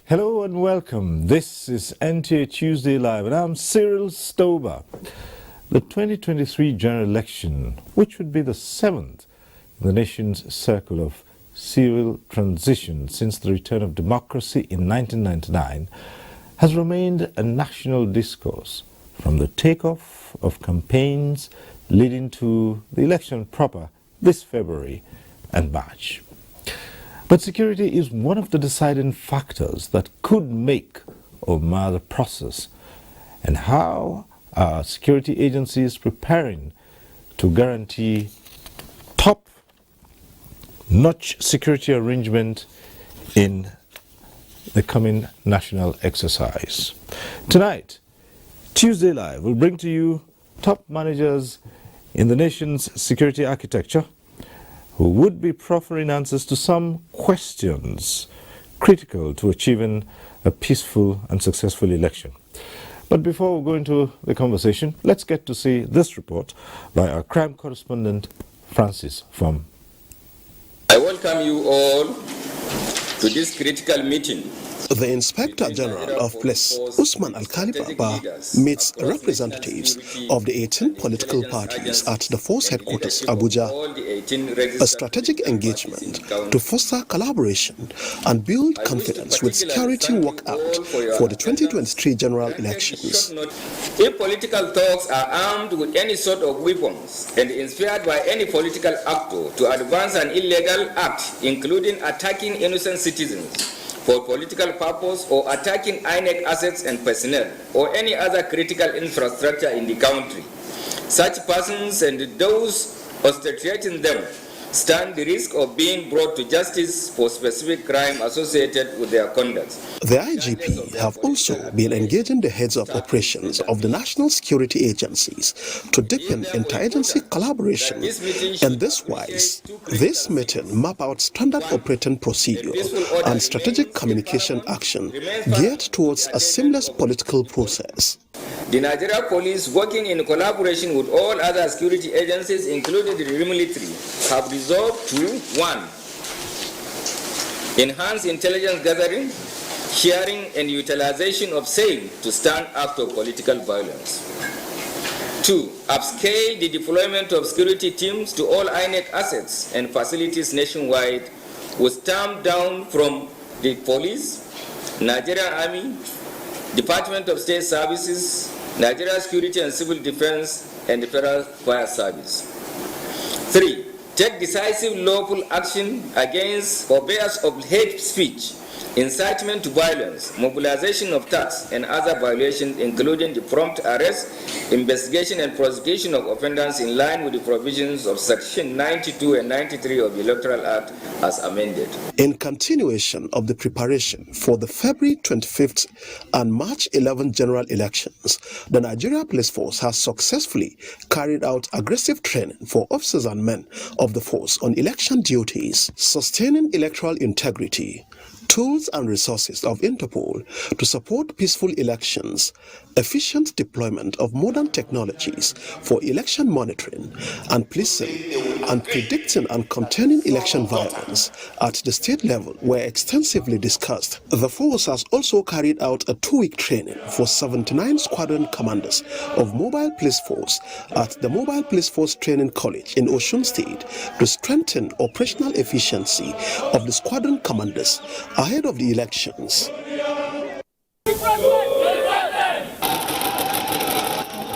Hello and welcome. This is NTA Tuesday Live and I'm Cyril Stober. The 2023 general election, which would be the seventh in the nation's circle of civil transition since the return of democracy in 1999, has remained a national discourse from the takeoff of campaigns leading to the election proper this February and March. But security is one of the deciding factors that could make or mar the process. And how are security agencies preparing to guarantee top-notch security arrangement in the coming national exercise? Tonight, Tuesday Live will bring to you top managers in the nation's security architecture who would be proffering answers to some questions critical to achieving a peaceful and successful election. But before we go into the conversation, let's get to see this report by our crime correspondent, Francis From. I welcome you all to this critical meeting. The Inspector General of Police, Usman Alkali Baba, meets representatives of the 18 political parties at the force headquarters, Abuja, a strategic engagement to foster collaboration and build confidence with security workout for the 2023 general elections. If political talks are armed with any sort of weapons and inspired by any political actor to advance an illegal act, including attacking innocent citizens, for political purpose or attacking INEC assets and personnel or any other critical infrastructure in the country, such persons and those ostentating them stand the risk of being brought to justice for specific crime associated with their conduct. The IGP have also been engaging the heads of operations of the national security agencies to deepen interagency collaboration. In this wise, this meeting map out standard operating procedure and strategic communication action geared towards a seamless political process. The Nigerian police, working in collaboration with all other security agencies, including the military, have resolved to 1. Enhance intelligence gathering, sharing and utilization of same to stand up to political violence. 2. Upscale the deployment of security teams to all INEC assets and facilities nationwide with stamp down from the police, Nigerian Army, Department of State Services, Nigeria Security and Civil Defense, and the Federal Fire Service. 3. Take decisive lawful action against forbearance of hate speech, incitement to violence, mobilization of tax, and other violations, including the prompt arrest, investigation, and prosecution of offenders in line with the provisions of Section 92 and 93 of the Electoral Act as amended. In continuation of the preparation for the February 25th and March 11th general elections, the Nigeria Police Force has successfully carried out aggressive training for officers and men of the force on election duties, sustaining electoral integrity, tools and resources of Interpol to support peaceful elections, efficient deployment of modern technologies for election monitoring and policing, and predicting and containing election violence at the state level were extensively discussed. The force has also carried out a 2-week training for 79 squadron commanders of Mobile Police Force at the Mobile Police Force Training College in Osun State to strengthen operational efficiency of the squadron commanders ahead of the elections.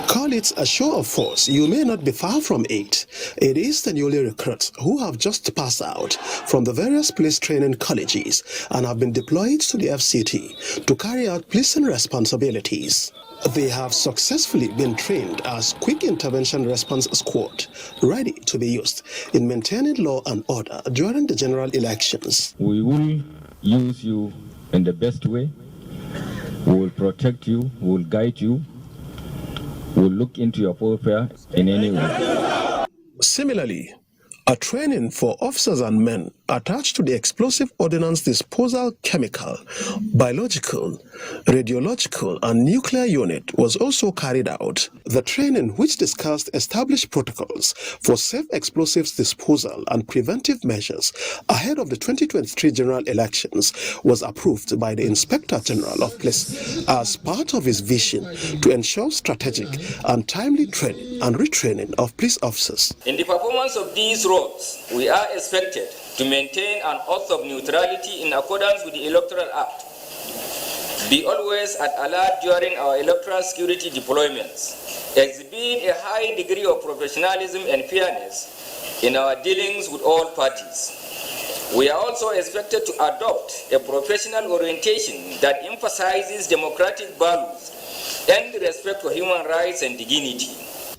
Call it a show of force, you may not be far from it. It is the newly recruits who have just passed out from the various police training colleges and have been deployed to the FCT to carry out policing responsibilities. They have successfully been trained as Quick Intervention Response Squad, ready to be used in maintaining law and order during the general elections. We will use you in the best way. We will protect you, we will guide you, we will look into your welfare in any way. Similarly, A training for officers and men attached to the explosive ordnance disposal chemical, biological, radiological, and nuclear unit was also carried out. The training, which discussed established protocols for safe explosives disposal and preventive measures ahead of the 2023 general elections, was approved by the Inspector General of Police as part of his vision to ensure strategic and timely training and retraining of police officers. In the performance of these roles, we are expected to maintain an oath of neutrality in accordance with the Electoral Act, be always at alert during our electoral security deployments, exhibit a high degree of professionalism and fairness in our dealings with all parties. We are also expected to adopt a professional orientation that emphasizes democratic values and respect for human rights and dignity.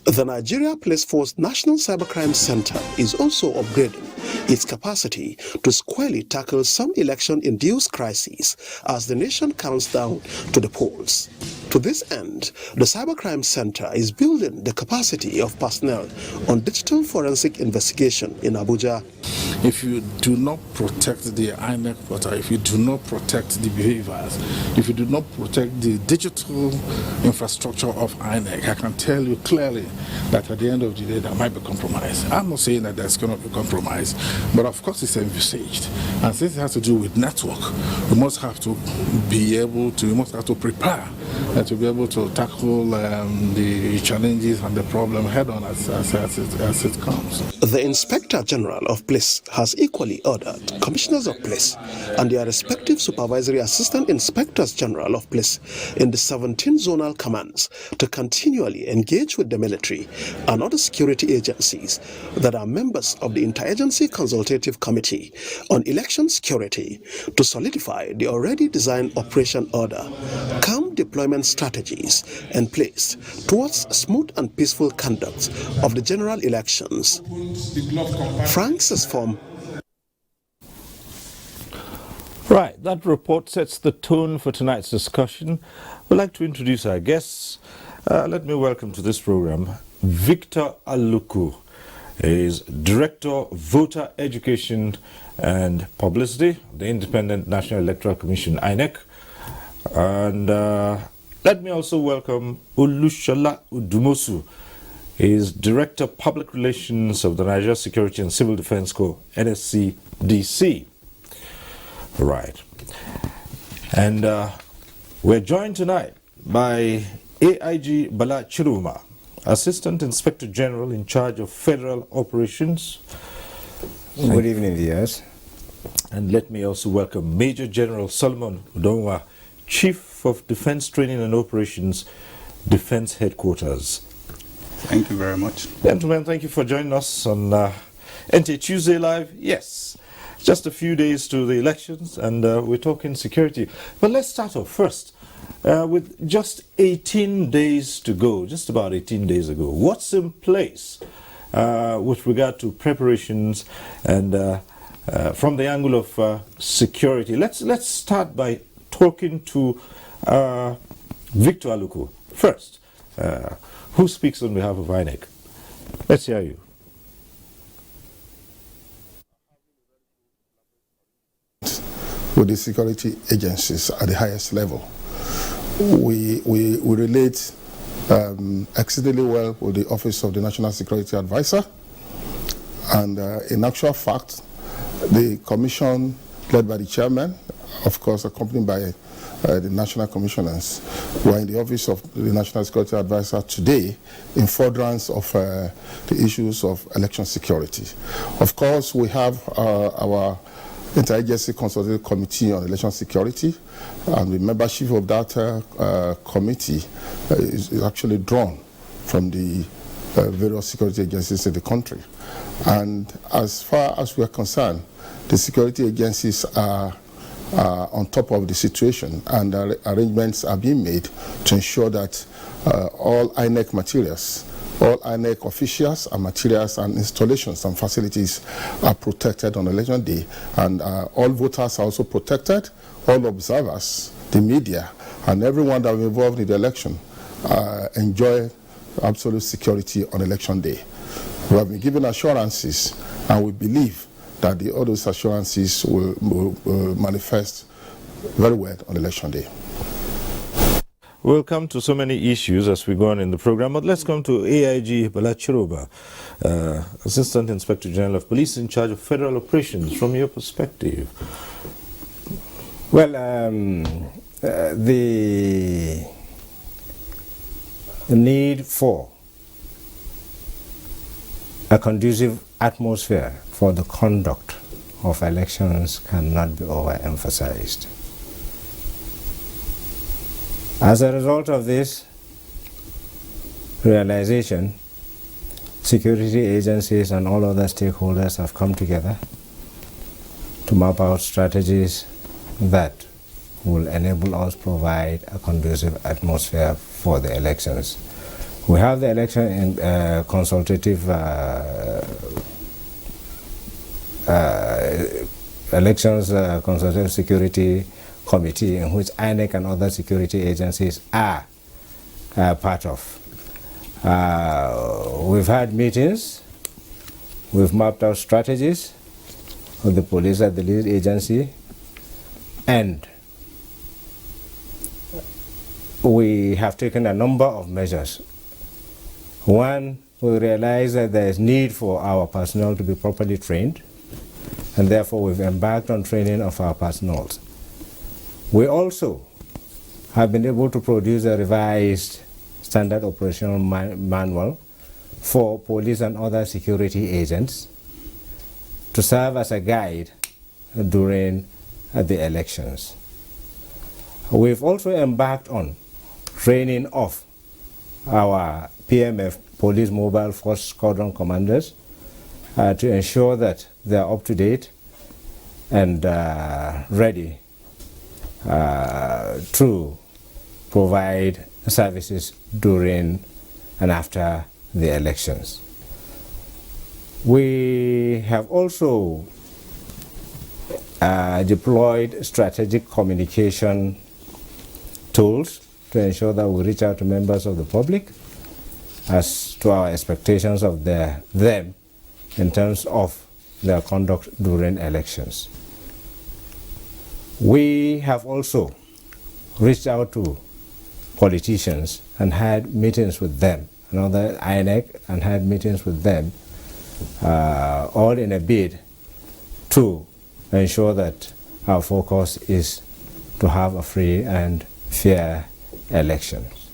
The Nigeria Police Force National Cybercrime Center is also upgrading its capacity to squarely tackle some election-induced crises as the nation counts down to the polls. To this end, the Cybercrime Center is building the capacity of personnel on digital forensic investigation in Abuja. If you do not protect the INEC portal, if you do not protect the behaviors, if you do not protect the digital infrastructure of INEC, I can tell you clearly that at the end of the day there might be compromise. I'm not saying that there's going to be compromise, but of course it's envisaged. And since it has to do with network, we must have to be able to, we must have to prepare to be able to tackle the challenges and the problem head on as it comes. The Inspector General of Police has equally ordered Commissioners of Police and their respective Supervisory Assistant Inspectors General of Police in the 17 zonal commands to continually engage with the military and other security agencies that are members of the Interagency Consultative Committee on Election Security to solidify the already designed operation order, calm deployment strategies in place towards smooth and peaceful conduct of the general elections. Francis Form. Right, that report sets the tone for tonight's discussion. We'd like to introduce our guests. Let me welcome to this program Victor Aluku. He is Director, Voter Education and Publicity, the Independent National Electoral Commission, INEC. And let me also welcome Olushola Udumosu. He is Director, Public Relations of the Nigeria Security and Civil Defense Corps, NSCDC. Right. And we're joined tonight by AIG Bala Chiruma, Assistant Inspector General in charge of Federal Operations. Good evening, viewers. And let me also welcome Major General Solomon Udonwa, Chief of Defense Training and Operations, Defense Headquarters. Thank you very much. Gentlemen, thank you for joining us on NTA Tuesday Live. Yes, just a few days to the elections, and we're talking security. But let's start off first with just 18 days to go, just about 18 days ago. What's in place with regard to preparations and from the angle of security? Let's start by talking to Victor Aluku first. Who speaks on behalf of INEC? Let's hear you. With the security agencies at the highest level, we relate exceedingly well with the Office of the National Security Advisor, and in actual fact, the commission led by the chairman, of course accompanied by the national commissioners, were in the office of the National Security Advisor today in furtherance of the issues of election security. Of course, we have our Interagency Consultative Committee on Election Security, and the membership of that committee is actually drawn from the various security agencies in the country. And as far as we are concerned, the security agencies are on top of the situation, and arrangements are being made to ensure that all INEC materials, all INEC officials and materials and installations and facilities are protected on election day, and all voters are also protected, all observers, the media, and everyone that will be involved in the election enjoy absolute security on election day. We have been given assurances, and we believe that all those assurances will manifest very well on election day. We'll come to so many issues as we go on in the program, but let's come to AIG Balachiroba, Assistant Inspector General of Police in charge of federal operations. From your perspective. Well, the need for a conducive atmosphere for the conduct of elections cannot be overemphasized. As a result of this realization, security agencies and all other stakeholders have come together to map out strategies that will enable us to provide a conducive atmosphere for the elections. We have the election in consultative elections consultative security committee, in which INEC and other security agencies are part of. We've had meetings, we've mapped out strategies with the police as the lead agency, and we have taken a number of measures. One, we realize that there is need for our personnel to be properly trained, and therefore we've embarked on training of our personnel. We also have been able to produce a revised standard operational manual for police and other security agents to serve as a guide during the elections. We've also embarked on training of our PMF, Police Mobile Force Squadron Commanders, to ensure that they're up to date and ready to provide services during and after the elections. We have also deployed strategic communication tools to ensure that we reach out to members of the public as to our expectations of them in terms of their conduct during elections. We have also reached out to politicians and had meetings with them, and other INEC, and had meetings with them, all in a bid to ensure that our focus is to have a free and fair elections.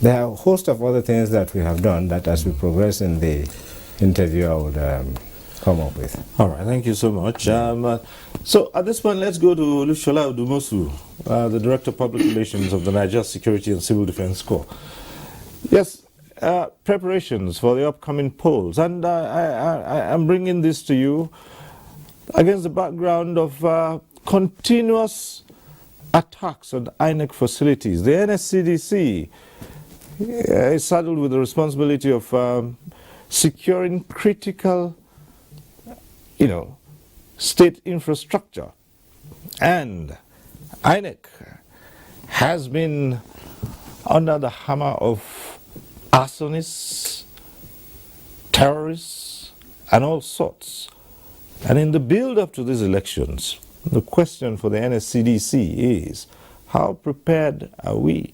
There are a host of other things that we have done that, as we progress in the interview, I would come up with. All right, thank you so much. So at this point, let's go to Lushola Udumosu, the Director of Public Relations of the Nigeria Security and Civil Defense Corps. Yes, preparations for the upcoming polls, and I'm bringing this to you against the background of continuous attacks on INEC facilities. The NSCDC is saddled with the responsibility of securing critical, state infrastructure. And INEC has been under the hammer of arsonists, terrorists, and all sorts. And in the build-up to these elections, the question for the NSCDC is, how prepared are we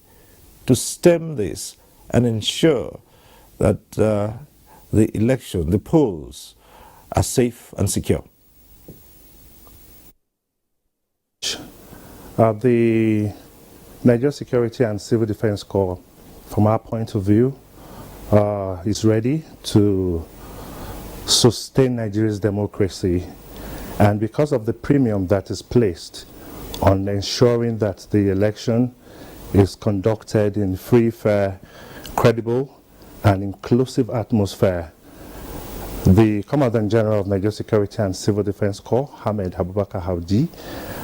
to stem this and ensure that the election, the polls, are safe and secure? The Nigeria Security and Civil Defense Corps, from our point of view, is ready to sustain Nigeria's democracy, and because of the premium that is placed on ensuring that the election is conducted in free, fair, credible, and inclusive atmosphere, the Commandant General of Nigeria Security and Civil Defense Corps, Ahmed Abubakar Haudi,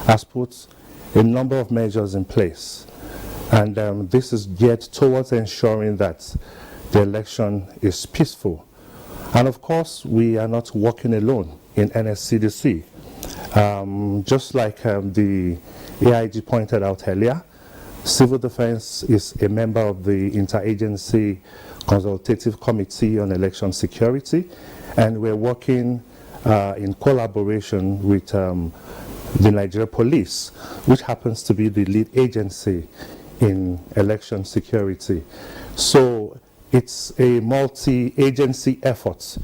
has put a number of measures in place, and this is geared towards ensuring that the election is peaceful. And of course, we are not working alone in NSCDC. Just like the AIG pointed out earlier, Civil Defense is a member of the Interagency Consultative Committee on Election Security, and we're working in collaboration with the Nigeria Police, which happens to be the lead agency in election security. So it's a multi-agency effort,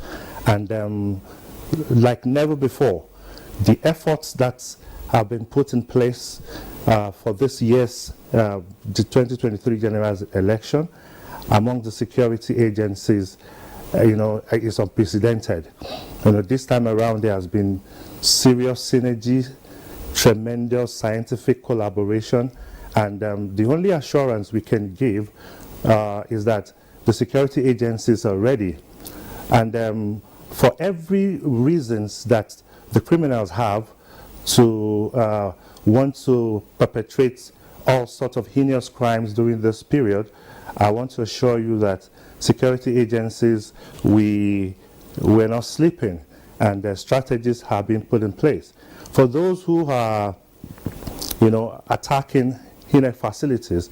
and like never before, the efforts that have been put in place for this year's the 2023 general election among the security agencies, is unprecedented. This time around there has been serious synergy, tremendous scientific collaboration, and the only assurance we can give is that the security agencies are ready, and for every reasons that the criminals have to want to perpetrate all sorts of heinous crimes during this period, I want to assure you that security agencies, we're not sleeping, and the strategies have been put in place. For those who are, attacking heinous facilities,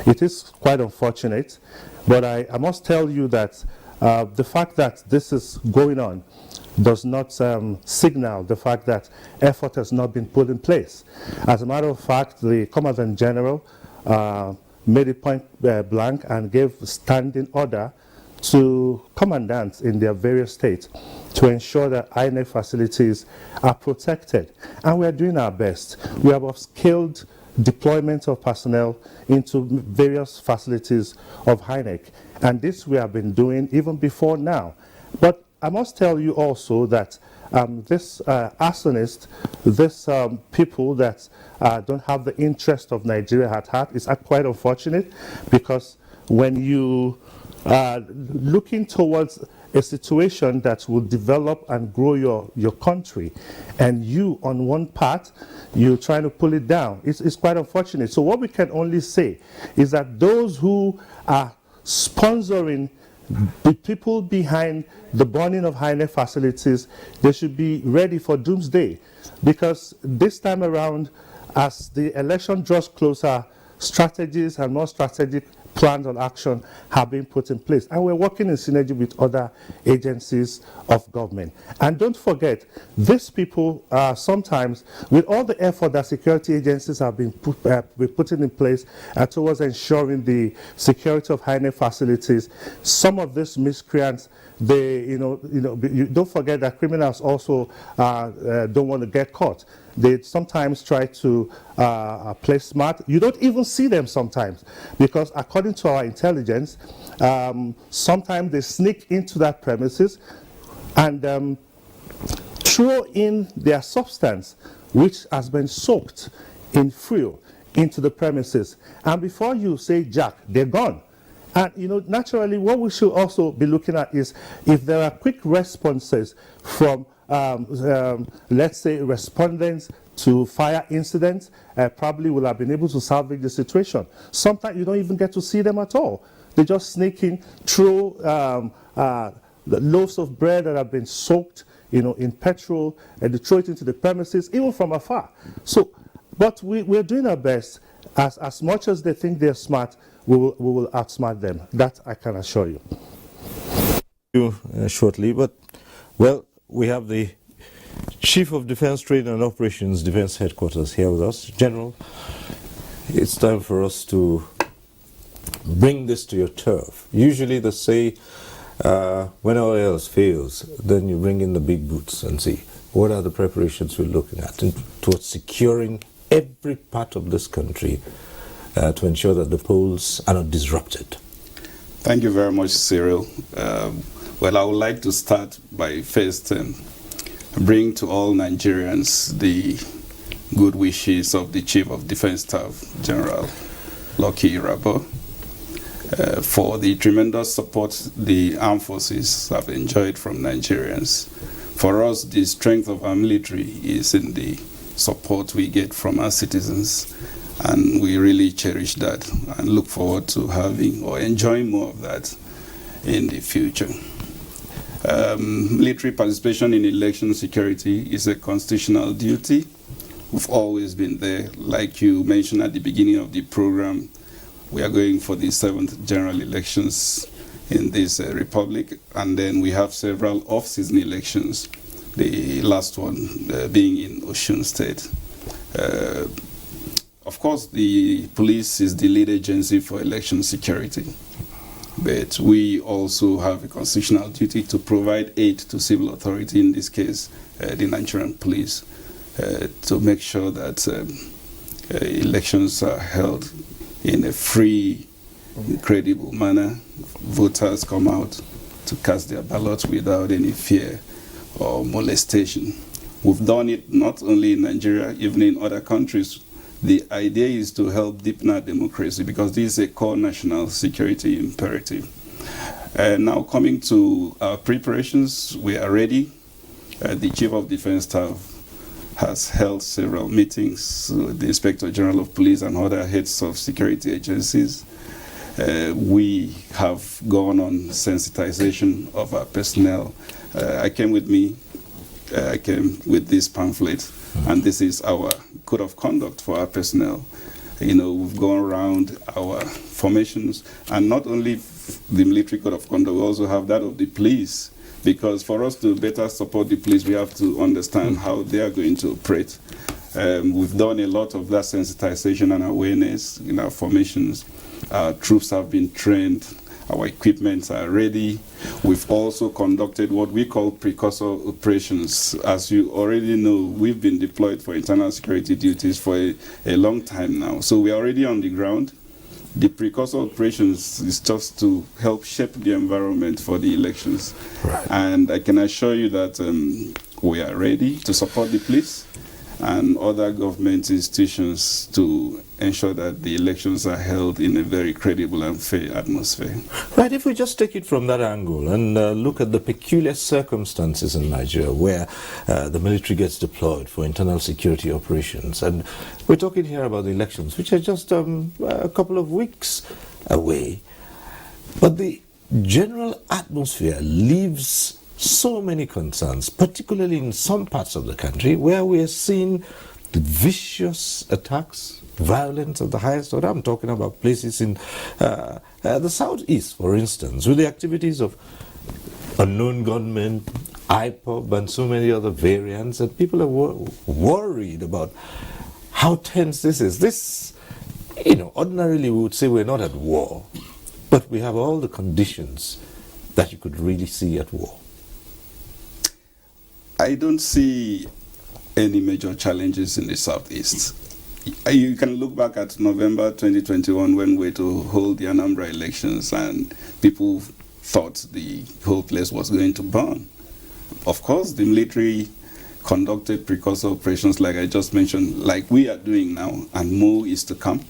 it is quite unfortunate, but I must tell you that the fact that this is going on does not signal the fact that effort has not been put in place. As a matter of fact, the Commandant General made it point blank and gave standing order to commandants in their various states to ensure that INEC facilities are protected. And we are doing our best. We have upscaled deployment of personnel into various facilities of INEC. And this we have been doing even before now. But I must tell you also that this arsonist, this people that don't have the interest of Nigeria at heart is quite unfortunate, because when you are looking towards a situation that will develop and grow your country, and you on one part, you're trying to pull it down, it's quite unfortunate. So what we can only say is that those who are sponsoring the people behind the burning of INEC facilities, they should be ready for doomsday, because this time around, as the election draws closer, strategies and more strategic plans on action have been put in place, and we're working in synergy with other agencies of government. And don't forget, these people sometimes, with all the effort that security agencies have been putting in place towards ensuring the security of INEC facilities, some of these miscreants, they, don't forget that criminals also don't want to get caught. They sometimes try to play smart. You don't even see them sometimes, because according to our intelligence, sometimes they sneak into that premises and throw in their substance, which has been soaked in fuel, into the premises. And before you say jack, they're gone. And naturally, what we should also be looking at is if there are quick responses from let's say respondents to fire incidents, probably will have been able to salvage the situation. Sometimes you don't even get to see them at all. They just sneak in through the loaves of bread that have been soaked, in petrol, and they throw it into the premises, even from afar. So, but we're doing our best. As much as they think they're smart, we will outsmart them. That I can assure you. Shortly, but well, we have the Chief of Defense Training and Operations, Defense Headquarters, here with us. General, it's time for us to bring this to your turf. Usually they say, when all else fails, then you bring in the big boots and see what are the preparations we're looking at towards securing every part of this country to ensure that the polls are not disrupted. Thank you very much, Cyril. Well, I would like to start by first bring to all Nigerians the good wishes of the Chief of Defense Staff, General Lucky Irabo, for the tremendous support the armed forces have enjoyed from Nigerians. For us, the strength of our military is in the support we get from our citizens, and we really cherish that and look forward to having or enjoying more of that in the future. Military participation in election security is a constitutional duty. We've always been there. Like you mentioned at the beginning of the program, We are going for the 7th general elections in this republic, and then we have several off-season elections, the last one being in Osun State. Of course, the police is the lead agency for election security, but we also have a constitutional duty to provide aid to civil authority, in this case, the Nigerian police, to make sure that elections are held in a free, credible manner. Voters come out to cast their ballots without any fear or molestation. We've done it not only in Nigeria, even in other countries. The idea is to help deepen our democracy, because this is a core national security imperative. Now coming to our preparations, we are ready. The Chief of Defense Staff has held several meetings with the Inspector General of Police and other heads of security agencies. We have gone on sensitization of our personnel. I came with this pamphlet, and this is our code of conduct for our personnel. You know, we've gone around our formations, and not only the military code of conduct, we also have that of the police, because for us to better support the police, we have to understand how they are going to operate. We've done a lot of that sensitization and awareness in our formations. Our troops have been trained, our equipment are ready. We've also conducted what we call precursor operations. As you already know, we've been deployed for internal security duties for a long time now. So we're already on the ground. The precursor operations is just to help shape the environment for the elections. Right. And I can assure you that we are ready to support the police and other government institutions to ensure that the elections are held in a very credible and fair atmosphere. Right, if we just take it from that angle and look at the peculiar circumstances in Nigeria where the military gets deployed for internal security operations, and we're talking here about the elections, which are just a couple of weeks away, but the general atmosphere leaves so many concerns, particularly in some parts of the country where we are seeing the vicious attacks, violence of the highest order. I'm talking about places in the southeast, for instance, with the activities of unknown gunmen, IPOB, and so many other variants, and people are worried about how tense this is. This, you know, ordinarily we would say we're not at war, but we have all the conditions that you could really see at war. I don't see any major challenges in the southeast. You can look back at November 2021 when we were to hold the Anambra elections, and people thought the whole place was going to burn. Of course, the military conducted precursor operations like I just mentioned, like we are doing now, and more is to come.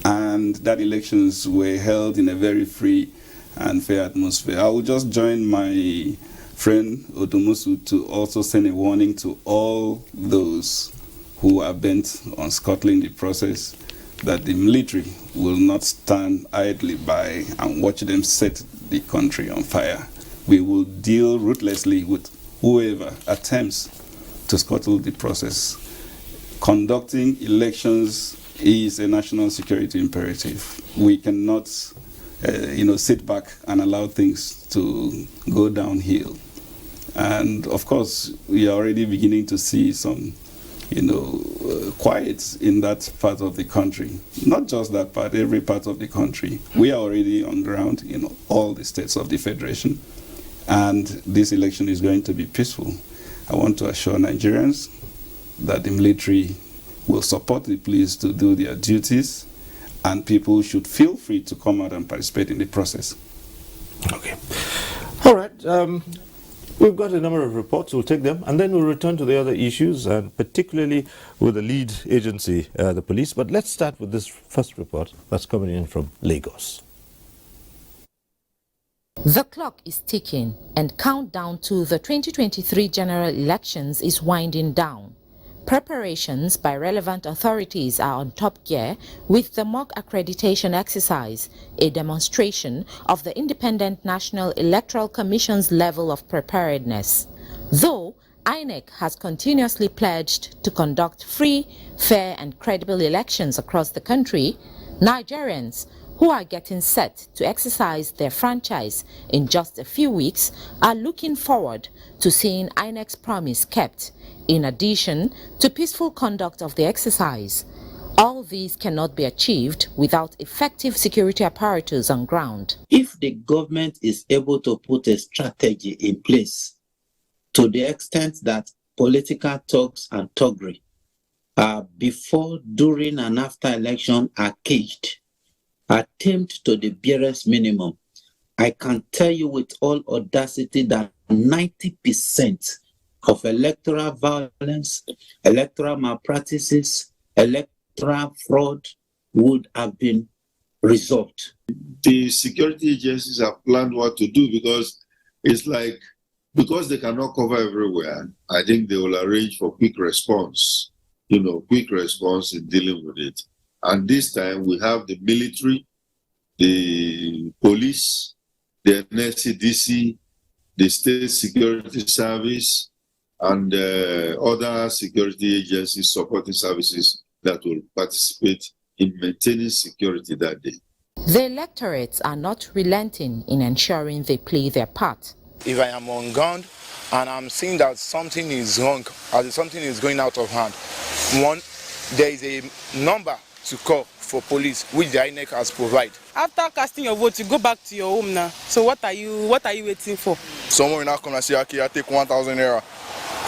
And that elections were held in a very free and fair atmosphere. I will just join my friend Odumusu to also send a warning to all those who are bent on scuttling the process, that the military will not stand idly by and watch them set the country on fire. We will deal ruthlessly with whoever attempts to scuttle the process. Conducting elections is a national security imperative. We cannot sit back and allow things to go downhill. And of course, we are already beginning to see some, quiet in that part of the country. Not just that part, every part of the country. We are already on ground in all the states of the Federation. And this election is going to be peaceful. I want to assure Nigerians that the military will support the police to do their duties, and people should feel free to come out and participate in the process. Okay. All right. We've got a number of reports. We'll take them, and then we'll return to the other issues, and particularly with the lead agency, the police. But let's start with this first report that's coming in from Lagos. The clock is ticking, and countdown to the 2023 general elections is winding down. Preparations by relevant authorities are on top gear, with the mock accreditation exercise a demonstration of the Independent National Electoral Commission's level of preparedness. Though INEC has continuously pledged to conduct free, fair and credible elections across the country, Nigerians who are getting set to exercise their franchise in just a few weeks are looking forward to seeing INEC's promise kept, in addition to peaceful conduct of the exercise. All these cannot be achieved without effective security apparatus on ground. If the government is able to put a strategy in place to the extent that political talks and thuggery before, during, and after election are caged, are tamed to the barest minimum, I can tell you with all audacity that 90% of electoral violence, electoral malpractices, electoral fraud would have been resolved. The security agencies have planned what to do because it's like, because they cannot cover everywhere, I think they will arrange for quick response, quick response in dealing with it. And this time we have the military, the police, the NCDC, the State Security Service, and other security agencies, supporting services that will participate in maintaining security that day. The electorates are not relenting in ensuring they play their part. If I am on ground and I'm seeing that something is wrong, or something is going out of hand, one, there is a number to call for police, which the INEC has provided. After casting your vote, you go back to your home now. So what are you waiting for? Someone will not come and say, okay, I take 1,000 naira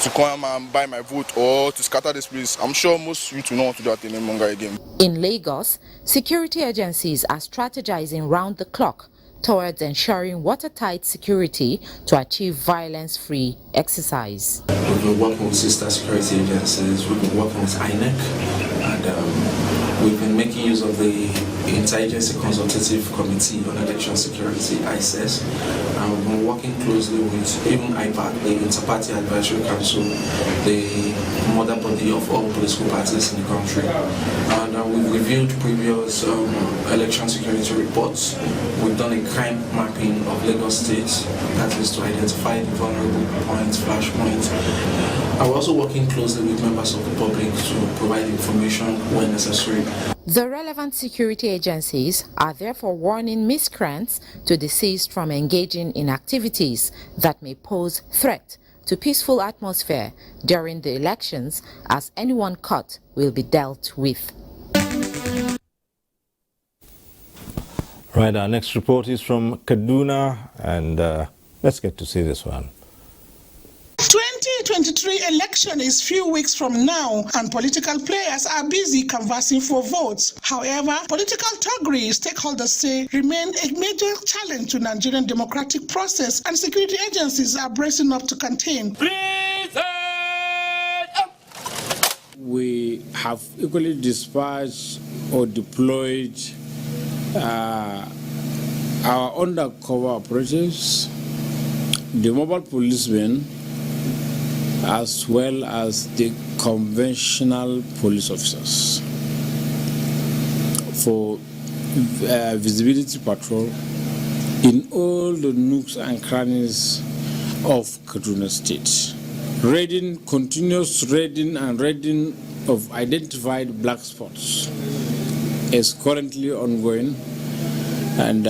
to come and buy my vote or to scatter this place. I'm sure most youth will not want to do that any longer again. In Lagos, security agencies are strategizing round the clock towards ensuring watertight security to achieve violence-free exercise. We've been working with sister security agencies, we've been working with INEC, and we've been making use of the Interagency Consultative Committee on Election Security, ICES, and we've been working closely with even IPAC, the Inter-Party Advisory Council, the mother body of all political parties in the country. And we've reviewed previous election security reports. We've done a crime mapping of Lagos State, that is to identify the vulnerable points, flashpoints. And we're also working closely with members of the public to provide information when necessary. The relevant security agencies are therefore warning miscreants to desist from engaging in activities that may pose threat to peaceful atmosphere during the elections, as anyone caught will be dealt with. Right, our next report is from Kaduna, and let's get to see this one. 2023 election is few weeks from now, and political players are busy canvassing for votes. However, political thuggery, stakeholders say, remain a major challenge to Nigerian democratic process, and security agencies are bracing up to contain. We have equally dispatched or deployed our undercover operatives, the mobile policemen, as well as the conventional police officers for visibility patrol in all the nooks and crannies of Kaduna State. Continuous raiding and raiding of identified black spots is currently ongoing and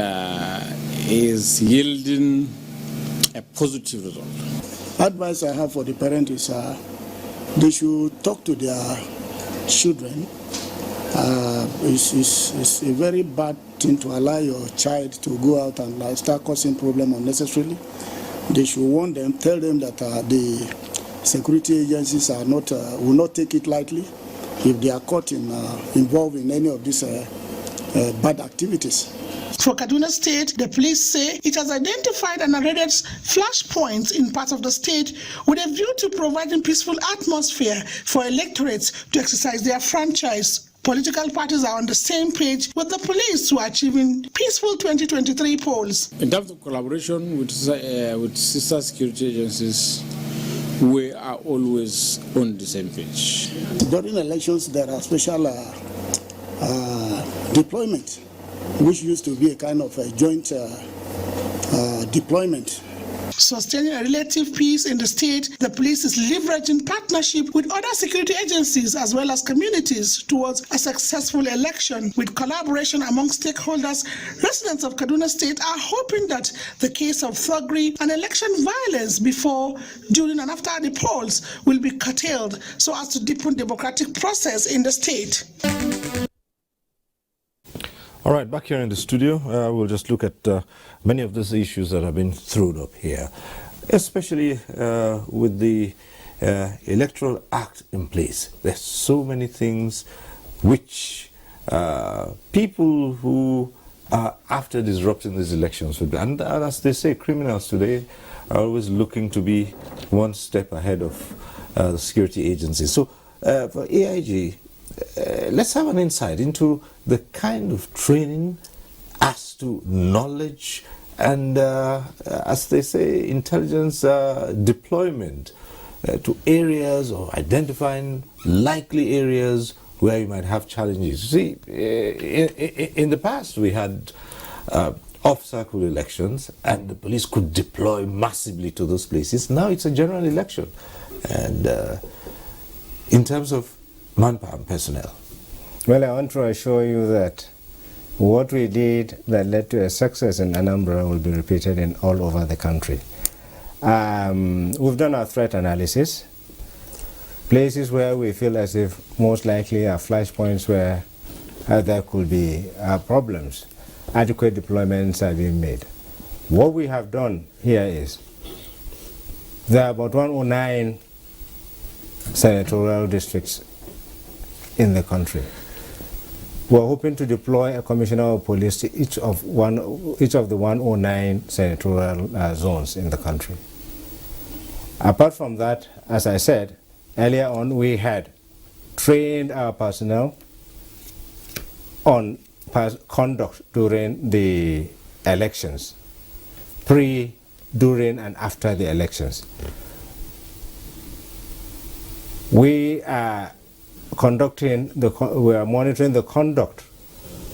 is yielding a positive result. Advice I have for the parents is they should talk to their children. It's a very bad thing to allow your child to go out and start causing problems unnecessarily. They should warn them, tell them that the security agencies are not will not take it lightly if they are caught involved in any of these bad activities. For Kaduna State, the police say it has identified and raided flashpoints in parts of the state with a view to providing peaceful atmosphere for electorates to exercise their franchise. Political parties are on the same page with the police to achieving peaceful 2023 polls. In terms of collaboration with sister security agencies, we are always on the same page. During elections, there are special deployment, which used to be a kind of a joint deployment. Sustaining a relative peace in the state, the police is leveraging partnership with other security agencies as well as communities towards a successful election. With collaboration among stakeholders, residents of Kaduna State are hoping that the case of thuggery and election violence before, during and after the polls will be curtailed so as to deepen democratic process in the state. All right, back here in the studio, we'll just look at many of these issues that have been thrown up here, especially with the Electoral Act in place. There's so many things which people who are after disrupting these elections, and as they say, criminals today are always looking to be one step ahead of the security agencies. So for AIG, let's have an insight into the kind of training as to knowledge and, as they say, intelligence deployment to areas or identifying likely areas where you might have challenges. See, in the past we had off-cycle elections and the police could deploy massively to those places. Now it's a general election. And in terms of manpower and personnel. Well, I want to assure you that what we did that led to a success in Anambra will be repeated in all over the country. We've done our threat analysis. Places where we feel as if most likely are flashpoints where there could be problems. Adequate deployments are being made. What we have done here is there are about 109 senatorial districts in the country. We're hoping to deploy a commissioner of police to each of the 109 senatorial zones in the country. Apart from that, as I said earlier on, we had trained our personnel on conduct during the elections, pre, during, and after the elections. We are monitoring the conduct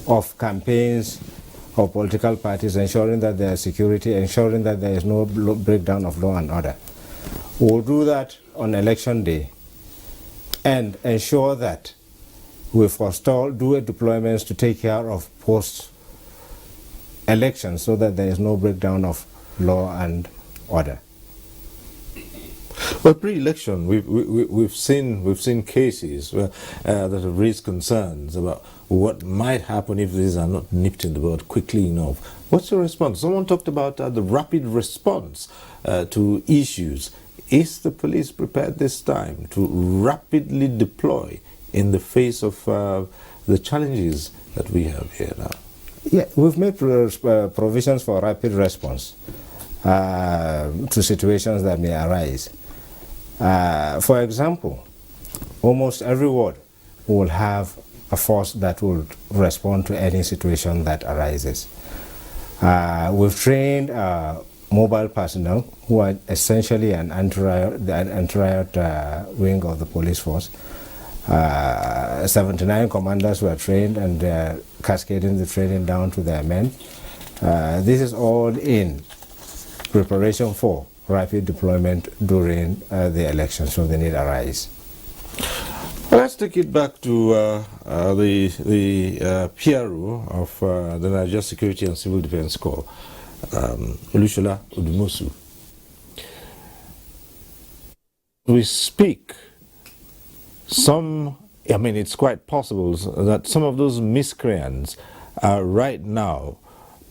of campaigns of political parties, ensuring that there is security, ensuring that there is no breakdown of law and order. We'll do that on election day and ensure that we forestall, do deployments to take care of post-elections so that there is no breakdown of law and order. Well, pre-election, we've seen cases where, that have raised concerns about what might happen if these are not nipped in the bud quickly enough. What's your response? Someone talked about the rapid response to issues. Is the police prepared this time to rapidly deploy in the face of the challenges that we have here now? Yeah, we've made provisions for rapid response to situations that may arise. For example, almost every ward will have a force that will respond to any situation that arises. We've trained mobile personnel who are essentially an anti-riot wing of the police force. 79 commanders were trained and they're cascading the training down to their men. This is all in preparation for rapid deployment during the election, so the need arise. Well, let's take it back to the PRO of the Nigeria Security and Civil Defense Corps, Olusola Odumosu. We speak it's quite possible that some of those miscreants are right now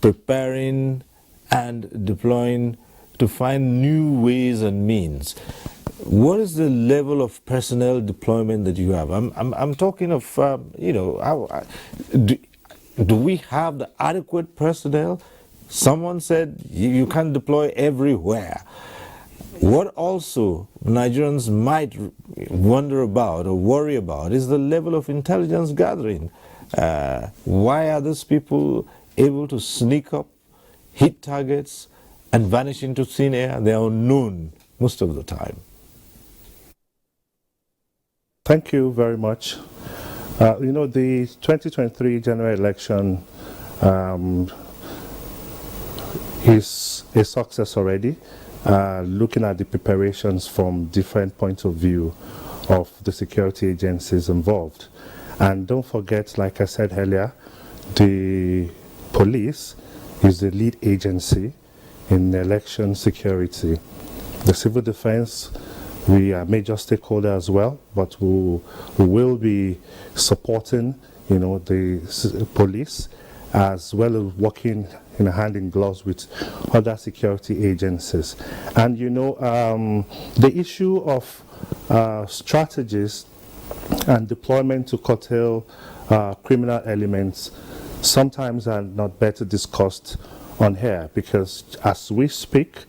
preparing and deploying to find new ways and means. What is the level of personnel deployment that you have? I'm talking of, do we have the adequate personnel? Someone said you can't deploy everywhere. What also Nigerians might wonder about or worry about is the level of intelligence gathering. Why are these people able to sneak up, hit targets, and vanish into thin air? They are unknown most of the time. Thank you very much. The 2023 general election is a success already. looking at the preparations from different points of view of the security agencies involved. And don't forget, like I said earlier, the police is the lead agency in election security. The civil defense, we are major stakeholder as well, but we will be supporting, the police, as well as working in hand in gloves with other security agencies. And the issue of strategies and deployment to curtail criminal elements sometimes are not better discussed on here, because as we speak,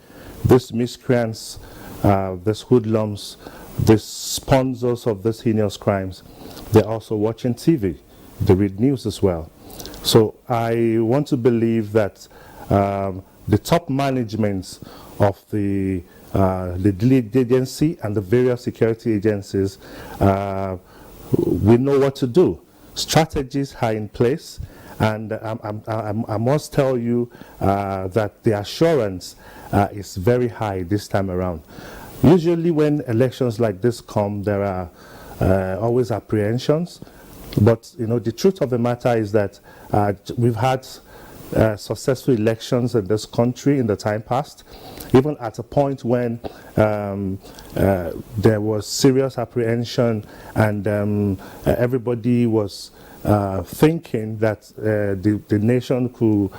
these miscreants, these hoodlums, these sponsors of these heinous crimes, they're also watching TV, they read news as well. So I want to believe that the top management of the lead agency and the various security agencies, we know what to do. Strategies are in place, and I must tell you that the assurance is very high this time around. Usually when elections like this come, there are always apprehensions, but the truth of the matter is that we've had successful elections in this country in the time past, even at a point when there was serious apprehension and everybody was thinking that the nation could,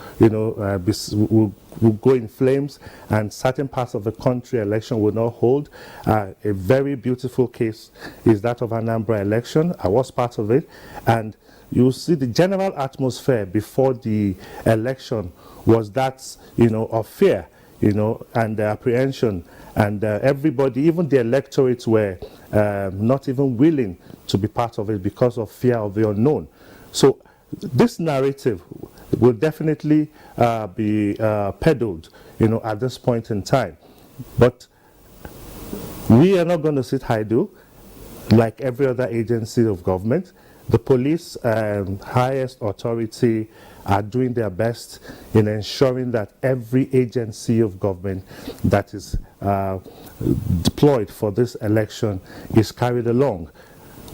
will go in flames and certain parts of the country election will not hold. A very beautiful case is that of Anambra election. I was part of it, and you see the general atmosphere before the election was that, of fear, and apprehension, and everybody, even the electorates, were not even willing to be part of it because of fear of the unknown. So this narrative will definitely be peddled, at this point in time. But we are not going to sit idle like every other agency of government. The police, highest authority, are doing their best in ensuring that every agency of government that is deployed for this election is carried along.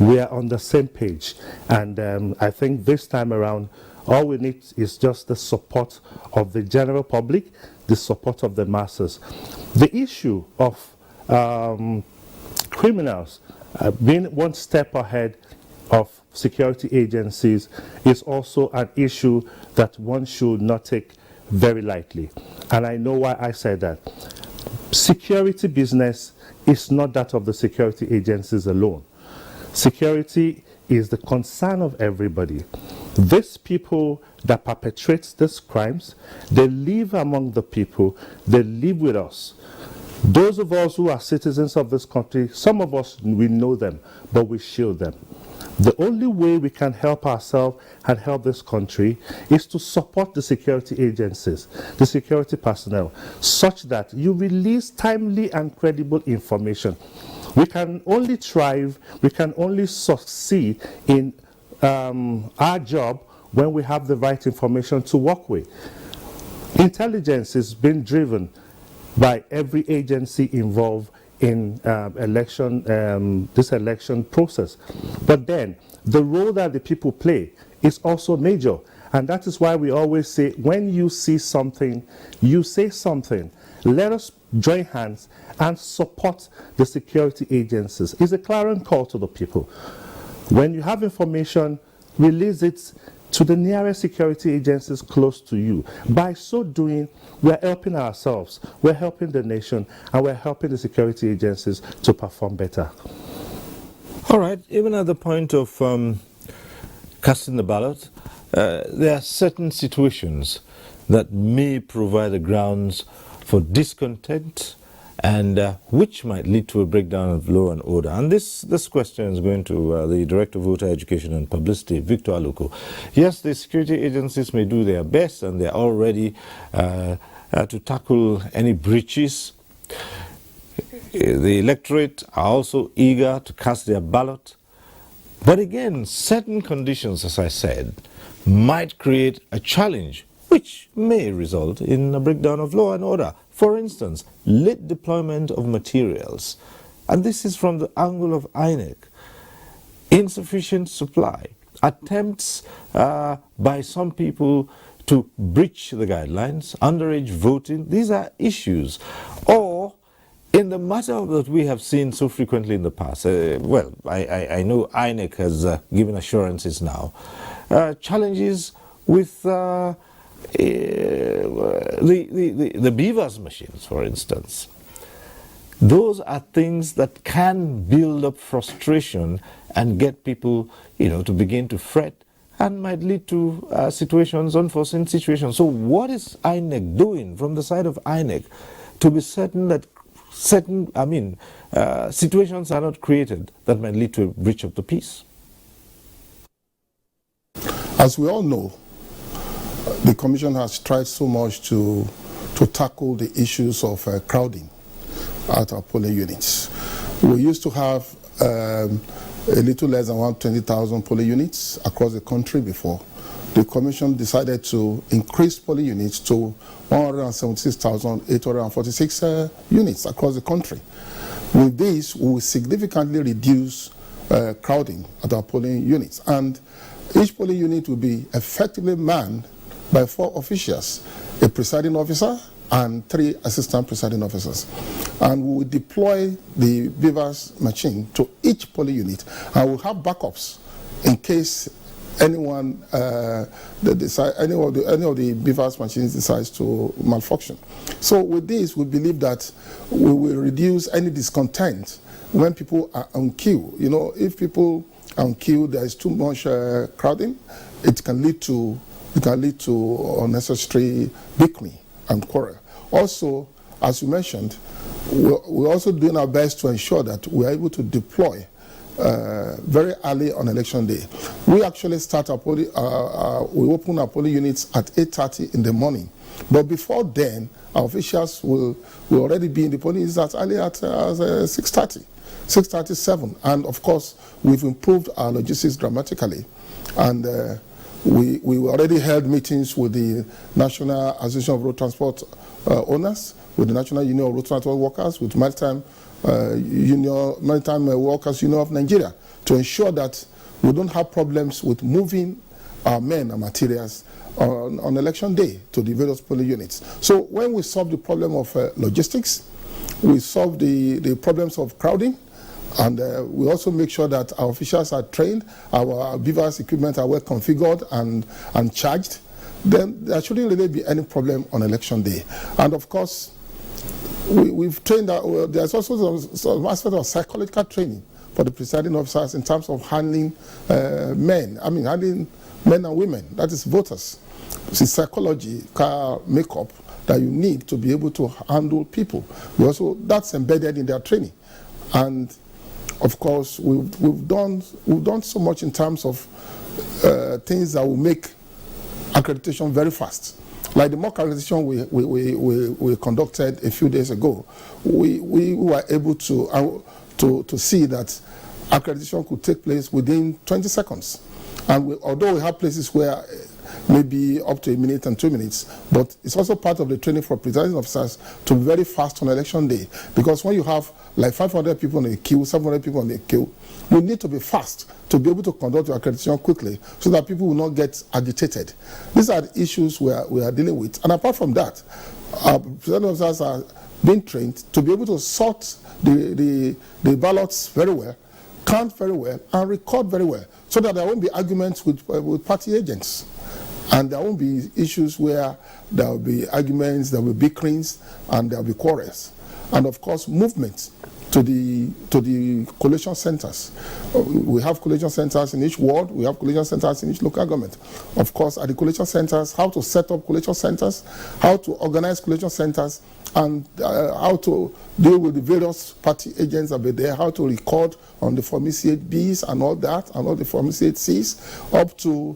We are on the same page, and I think this time around, all we need is just the support of the general public, the support of the masses. The issue of criminals being one step ahead of security agencies is also an issue that one should not take very lightly. And I know why I said that. Security business is not that of the security agencies alone. Security is the concern of everybody. These people that perpetrate these crimes, they live among the people, they live with us. Those of us who are citizens of this country, some of us, we know them, but we shield them. The only way we can help ourselves and help this country is to support the security agencies, the security personnel, such that you release timely and credible information. We can only thrive, we can only succeed in our job when we have the right information to work with. Intelligence is being driven by every agency involved in this election process. But then, the role that the people play is also major. And that is why we always say, when you see something, you say something. Let us join hands and support the security agencies. It's a clarion call to the people. When you have information, release it to the nearest security agencies close to you. By so doing, we're helping ourselves, we're helping the nation, and we're helping the security agencies to perform better. All right, even at the point of casting the ballot, there are certain situations that may provide the grounds for discontent and which might lead to a breakdown of law and order. And this question is going to the Director of Voter Education and Publicity, Victor Aluko. Yes, the security agencies may do their best, and they're all ready to tackle any breaches. The electorate are also eager to cast their ballot. But again, certain conditions, as I said, might create a challenge which may result in a breakdown of law and order. For instance, late deployment of materials, and this is from the angle of INEC, insufficient supply, attempts by some people to breach the guidelines, underage voting, these are issues. Or in the matter that we have seen so frequently in the past, well, I know INEC has given assurances now, challenges with the beavers machines, for instance. Those are things that can build up frustration and get people, to begin to fret, and might lead to situations, unforeseen situations. So what is INEC doing from the side of INEC to be certain that situations are not created that might lead to a breach of the peace? As we all know, the Commission has tried so much to tackle the issues of crowding at our polling units. We used to have a little less than 120,000 polling units across the country before. The Commission decided to increase polling units to 176,846 units across the country. With this, we will significantly reduce crowding at our polling units, and each polling unit will be effectively manned by 4 officials, a presiding officer and 3 assistant presiding officers. And we will deploy the beavers machine to each polling unit, and we'll have backups in case any of the beavers machines decides to malfunction. So with this, we believe that we will reduce any discontent when people are on queue. If people are on queue, there is too much crowding, it can lead to unnecessary bickering and quarrel. Also, as you mentioned, we're also doing our best to ensure that we're able to deploy very early on election day. We actually start our polling, we open our polling units at 8:30 in the morning. But before then, our officials will already be in the polling units as early as 6:30, 6:37. And of course, we've improved our logistics dramatically. And we already held meetings with the National Association of Road Transport Owners, with the National Union of Road Transport Workers, with Maritime Workers Union of Nigeria, to ensure that we don't have problems with moving our men and materials on election day to the various polling units. So when we solve the problem of logistics, we solve the problems of crowding, and we also make sure that our officials are trained, our beavers equipment are well configured and charged, then there shouldn't really be any problem on election day. And of course, we've trained, there's also some aspect of psychological training for the presiding officers in terms of handling handling men and women, that is voters. It's psychological makeup that you need to be able to handle people. That's embedded in their training. And of course, we've done so much in terms of things that will make accreditation very fast. Like the mock accreditation we conducted a few days ago, we were able to see that accreditation could take place within 20 seconds. And although we have places where maybe up to 1 minute and 2 minutes, but it's also part of the training for presiding officers to be very fast on election day. Because when you have like 500 people on the queue, 700 people on the queue, you need to be fast to be able to conduct your accreditation quickly so that people will not get agitated. These are the issues we are dealing with. And apart from that, our presiding officers are being trained to be able to sort the ballots very well, count very well, and record very well, so that there won't be arguments with party agents. And there won't be issues where there will be arguments, there will be bickerings, and there will be quarrels. And of course, movement to the collation centers. We have collation centers in each ward, we have collation centers in each local government. Of course, at the collation centers, how to set up collation centers, how to organize collation centers, and how to deal with the various party agents that be there, how to record on the Form C8Bs and all that, and all the Form C8Cs, up to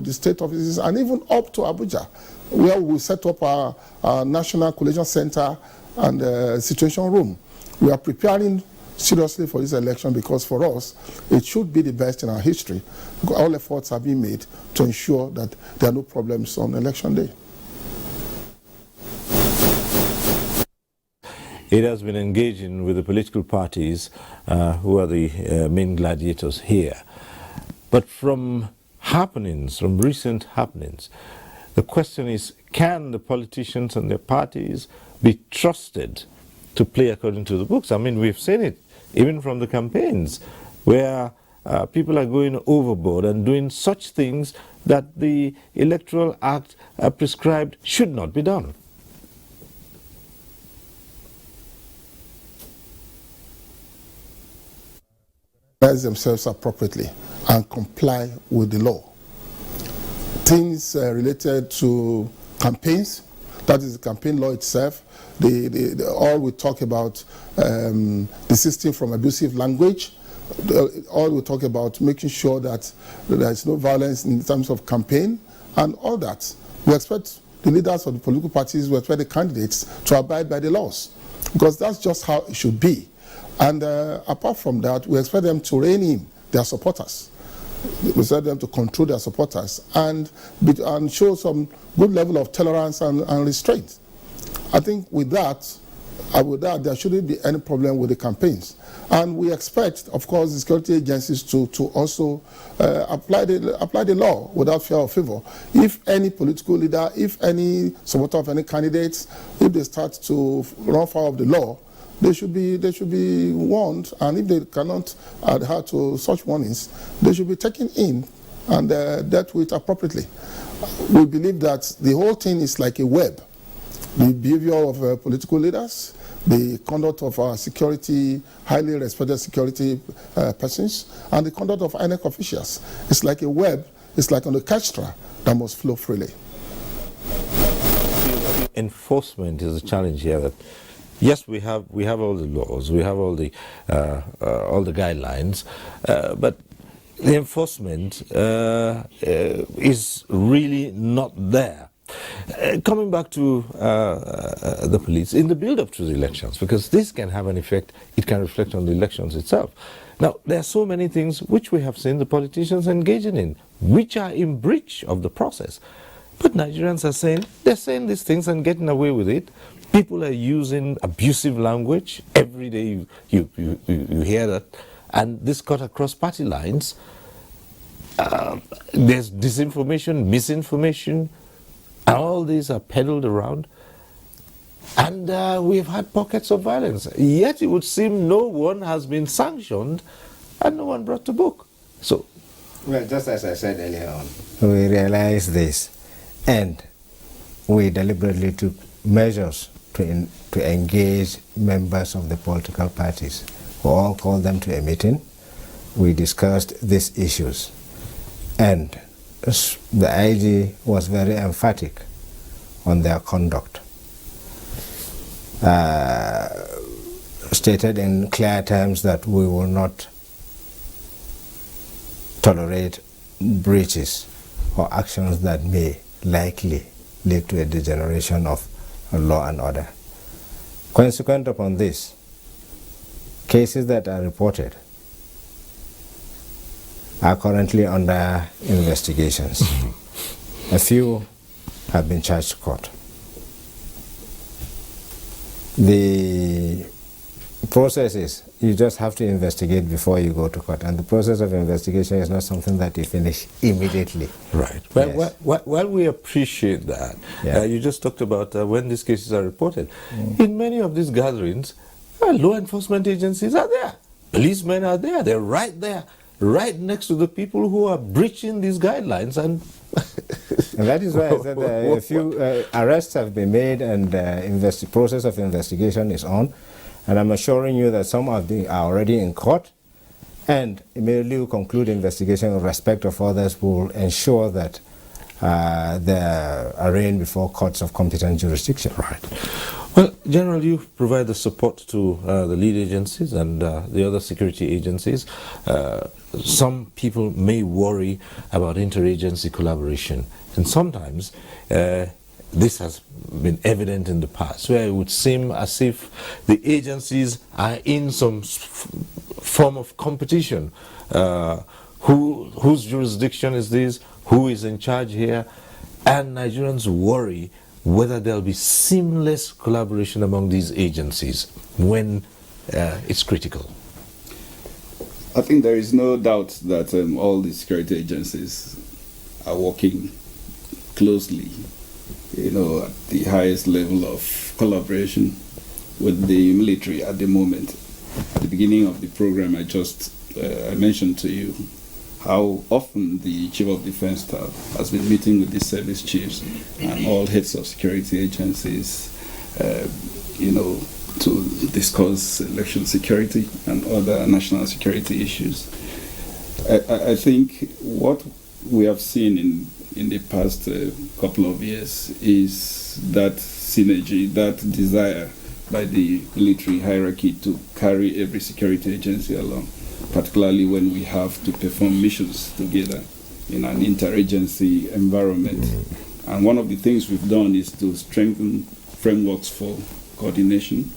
the state offices, and even up to Abuja, where we set up our national collation center and situation room. We are preparing seriously for this election because for us, it should be the best in our history. All efforts are being made to ensure that there are no problems on election day. it has been engaging with the political parties who are the main gladiators here. But from recent happenings, the question is, can the politicians and their parties be trusted to play according to the books? I mean, we've seen it even from the campaigns, where people are going overboard and doing such things that the Electoral Act prescribed should not be done. Themselves appropriately and comply with the law. Things related to campaigns, that is the campaign law itself, all we talk about desisting from abusive language, all we talk about making sure that there is no violence in terms of campaign and all that. We expect the leaders of the political parties, we expect the candidates to abide by the laws, because that's just how it should be. And apart from that, we expect them to rein in their supporters. We expect them to control their supporters and show some good level of tolerance and restraint. I think with that, there shouldn't be any problem with the campaigns. And we expect, of course, the security agencies to also apply the law without fear or favor. If any political leader, if any supporter of any candidates, if they start to run foul of the law, they should be warned, and if they cannot adhere to such warnings, they should be taken in and dealt with appropriately. We believe that the whole thing is like a web. The behavior of political leaders, the conduct of our security, highly respected security persons, and the conduct of INEC officials. It's like a web, it's like an orchestra that must flow freely. Enforcement is a challenge here. That yes, we have all the laws, we have all the guidelines, but the enforcement is really not there. Coming back to the police, in the build-up to the elections, because this can have an effect, it can reflect on the elections itself. Now, there are so many things which we have seen the politicians engaging in, which are in breach of the process. But Nigerians are saying, they're saying these things and getting away with it. People are using abusive language. Every day you hear that. And this cut across party lines. There's disinformation, misinformation, and all these are peddled around. And we've had pockets of violence. Yet it would seem no one has been sanctioned and no one brought to book. So, well, just as I said earlier on, we realized this and we deliberately took measures to engage members of the political parties. We all called them to a meeting. We discussed these issues. And the IG was very emphatic on their conduct. Stated in clear terms that we will not tolerate breaches or actions that may likely lead to a degeneration of law and order. Consequent upon this, cases that are reported are currently under investigations. A few have been charged to court. The process is, you just have to investigate before you go to court, and the process of investigation is not something that you finish immediately. Right. Well, we appreciate that. Yeah. You just talked about when these cases are reported. In many of these gatherings, law enforcement agencies are there. Policemen are there. They're right there, right next to the people who are breaching these guidelines. And that is why I said a few arrests have been made and the process of investigation is on. And I'm assuring you that some of them are already in court, and immediately we conclude investigation in respect of others will ensure that they're arraigned before courts of competent jurisdiction. Right. Well, General, you provide the support to the lead agencies and the other security agencies. Some people may worry about interagency collaboration, and sometimes this has been evident in the past, where it would seem as if the agencies are in some form of competition. Whose jurisdiction is this? Who is in charge here? And Nigerians worry whether there'll be seamless collaboration among these agencies when it's critical? I think there is no doubt that all the security agencies are working closely, at the highest level of collaboration with the military at the moment. At the beginning of the program, I mentioned to you how often the Chief of Defense Staff has been meeting with the service chiefs and all heads of security agencies, to discuss election security and other national security issues. I think what we have seen in the past couple of years is that synergy, that desire by the military hierarchy to carry every security agency along, particularly when we have to perform missions together in an interagency environment. And one of the things we've done is to strengthen frameworks for coordination,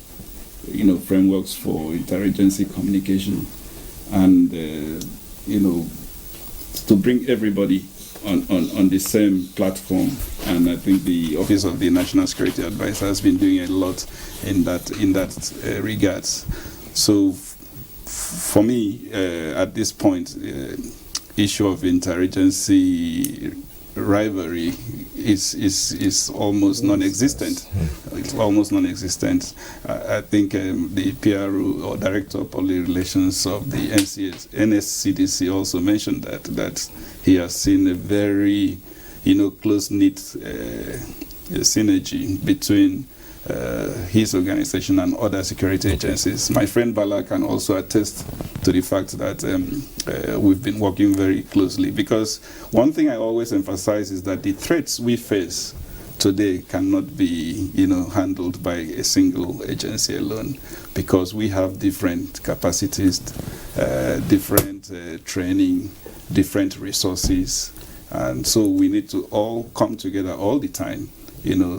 frameworks for interagency communication, and to bring everybody on the same platform. And I think the Office of the National Security Advisor has been doing a lot in that regards. So for me, at this point, issue of interagency rivalry is almost non-existent. It's almost non-existent. I think the PRO, or Director of Public Relations of the NSCDC, also mentioned that he has seen a very, close-knit synergy between his organization and other security agencies. My friend Bala can also attest to the fact that we've been working very closely, because one thing I always emphasize is that the threats we face today cannot be handled by a single agency alone, because we have different capacities, different training, different resources, and so we need to all come together all the time,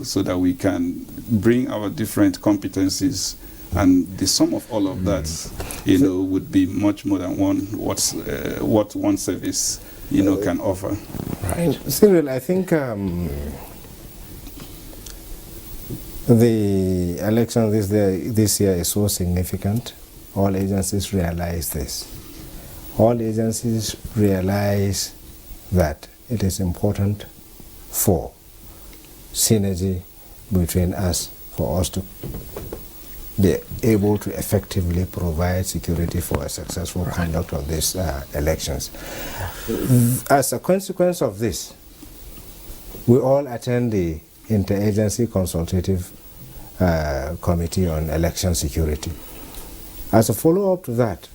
so that we can bring our different competencies, and the sum of all of that, would be much more than what one service, can offer. Right. Cyril, I think the election this year is so significant. All agencies realize this. All agencies realize that it is important for synergy between us, for us to be able to effectively provide security for a successful conduct of these elections. As a consequence of this, we all attend the Interagency Consultative Committee on Election Security. As a follow-up to that,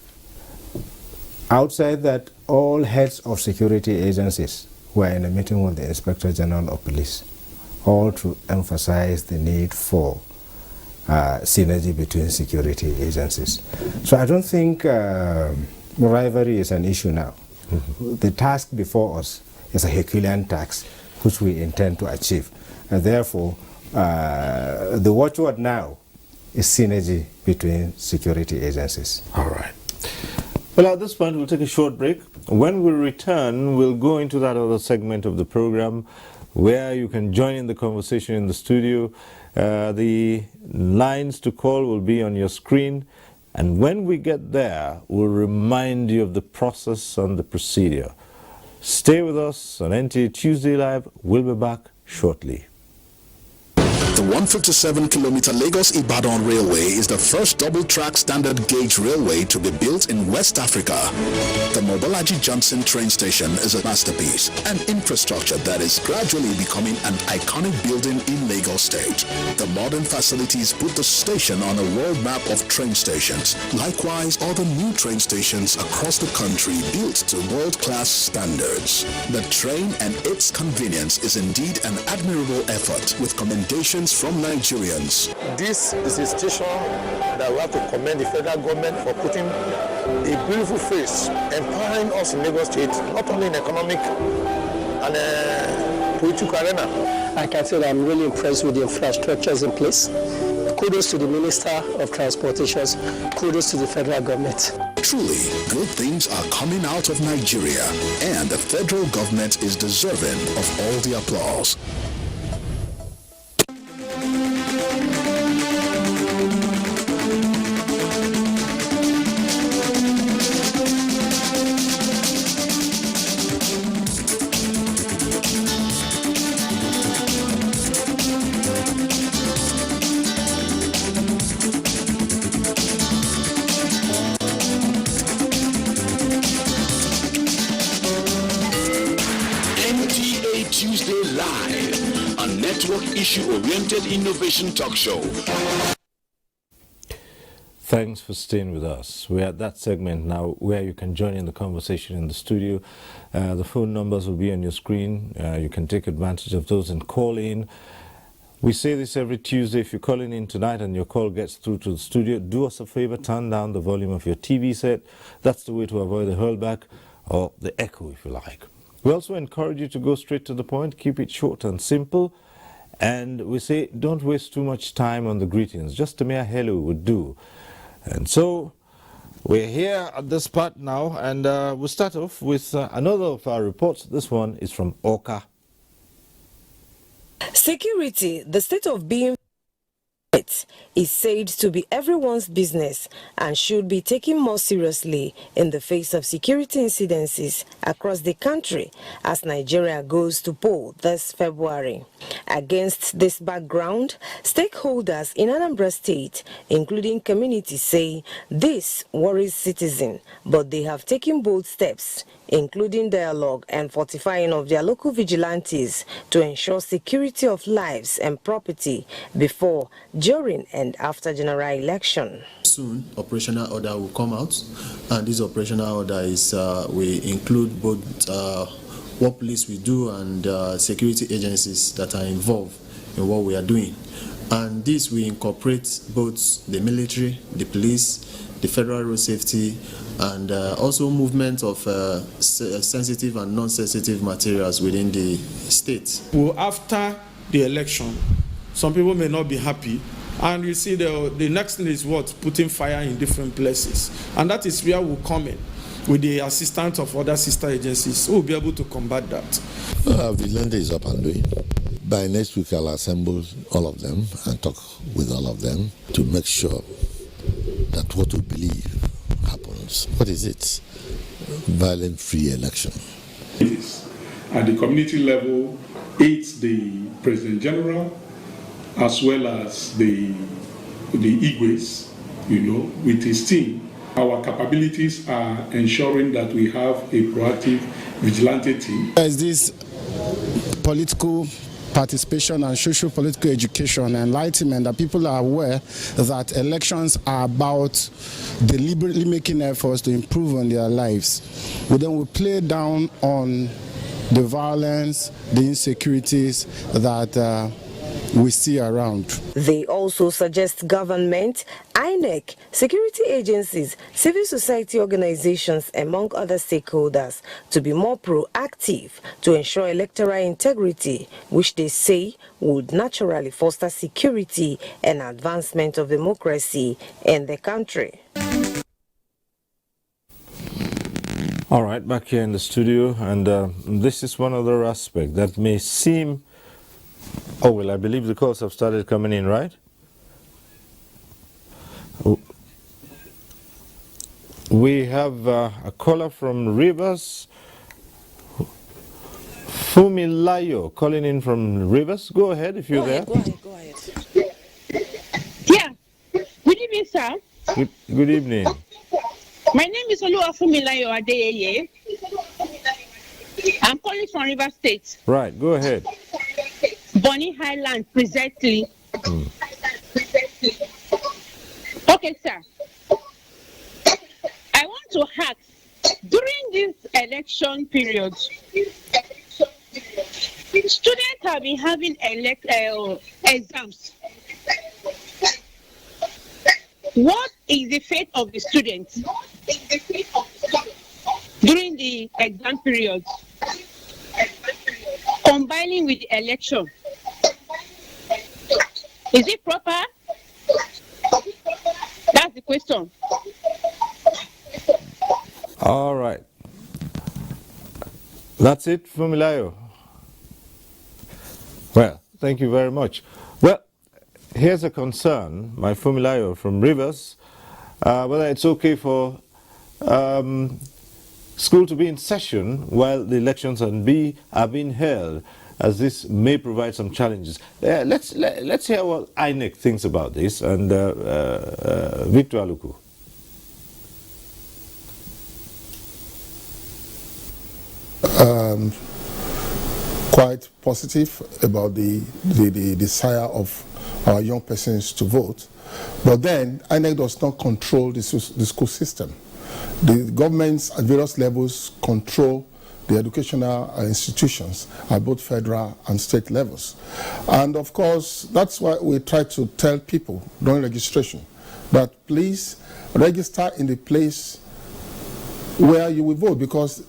outside that, all heads of security agencies were in a meeting with the Inspector General of Police, all to emphasize the need for synergy between security agencies. So I don't think rivalry is an issue now. The task before us is a Herculean task, which we intend to achieve. And therefore, the watchword now is synergy between security agencies. All right. Well, at this point, we'll take a short break. When we return, we'll go into that other segment of the program where you can join in the conversation in the studio. The lines to call will be on your screen. And when we get there, we'll remind you of the process and the procedure. Stay with us on NTA Tuesday Live. We'll be back shortly. The 157-kilometer Lagos-Ibadan Railway is the first double-track standard gauge railway to be built in West Africa. The Mobolaji Johnson train station is a masterpiece, an infrastructure that is gradually becoming an iconic building in Lagos State. The modern facilities put the station on a world map of train stations. Likewise, other new train stations across the country built to world-class standards. The train and its convenience is indeed an admirable effort, with commendations from Nigerians. This is a station that we have to commend the federal government for putting a beautiful face, empowering us in Lagos State, not only in economic and political arena. I can say that I'm really impressed with the infrastructures in place. Kudos to the Minister of Transportations. Kudos to the federal government. Truly, good things are coming out of Nigeria, and the federal government is deserving of all the applause. network issue-oriented innovation talk show. Thanks for staying with us. We're at that segment now where you can join in the conversation in the studio. The phone numbers will be on your screen. You can take advantage of those and call in. We say this every Tuesday. If you're calling in tonight and your call gets through to the studio, do us a favor, turn down the volume of your TV set. That's the way to avoid the hurlback or the echo, if you like. We also encourage you to go straight to the point, keep it short and simple. And we say don't waste too much time on the greetings. Just a mere hello would do. And so we're here at this part now, and we'll start off with another of our reports. This one is from Oka. Security, the state of being, is said to be everyone's business and should be taken more seriously in the face of security incidences across the country as Nigeria goes to poll this February. Against this background, stakeholders in Anambra State, including communities, say this worries citizens, but they have taken bold steps, including dialogue and fortifying of their local vigilantes to ensure security of lives and property before, during and after general election. Soon, operational order will come out, and this operational order is we include both what police we do and security agencies that are involved in what we are doing. And this we incorporate both the military, the police, the federal road safety, and also movement of sensitive and non-sensitive materials within the state. Well, after the election, some people may not be happy, and you see the next thing is what? Putting fire in different places. And that is where we'll come in with the assistance of other sister agencies who will be able to combat that. Vigilante is up and doing. By next week, I'll assemble all of them and talk with all of them to make sure that what we believe happens. What is it? Violent-free election. It is. At the community level, it's the President General as well as the Igwes, with his team. Our capabilities are ensuring that we have a proactive vigilante team. There is this political participation and social political education, enlightenment, that people are aware that elections are about deliberately making efforts to improve on their lives. Then we play down on the violence, the insecurities that we see around. They also suggest government, INEC, security agencies, civil society organizations, among other stakeholders, to be more proactive to ensure electoral integrity, which they say would naturally foster security and advancement of democracy in the country. All right, back here in the studio, and this is one other aspect that may seem. Oh, well, I believe the calls have started coming in, right? We have a caller from Rivers, Fumilayo, calling in from Rivers. Go ahead if you're there. Go ahead. Yeah. Good evening, sir. Good evening. My name is Olua Fumilayo Adeyeye. I'm calling from River State. Right, go ahead. Bonny Highland, precisely. Okay, sir. I want to ask, during this election period, students have been having exams. What is the fate of the students during the exam period, combining with the election? Is it proper? That's the question. All right. That's it, Fumilayo. Well, thank you very much. Well, here's a concern, my Fumilayo from Rivers, whether it's okay for school to be in session while the elections are being held, as this may provide some challenges. Let's hear what INEC thinks about this, and Victor Aluku. quite positive about the desire of our young persons to vote. But then, INEC does not control the school system. The governments at various levels control the educational institutions at both federal and state levels. And of course, that's why we try to tell people during registration that please register in the place where you will vote, because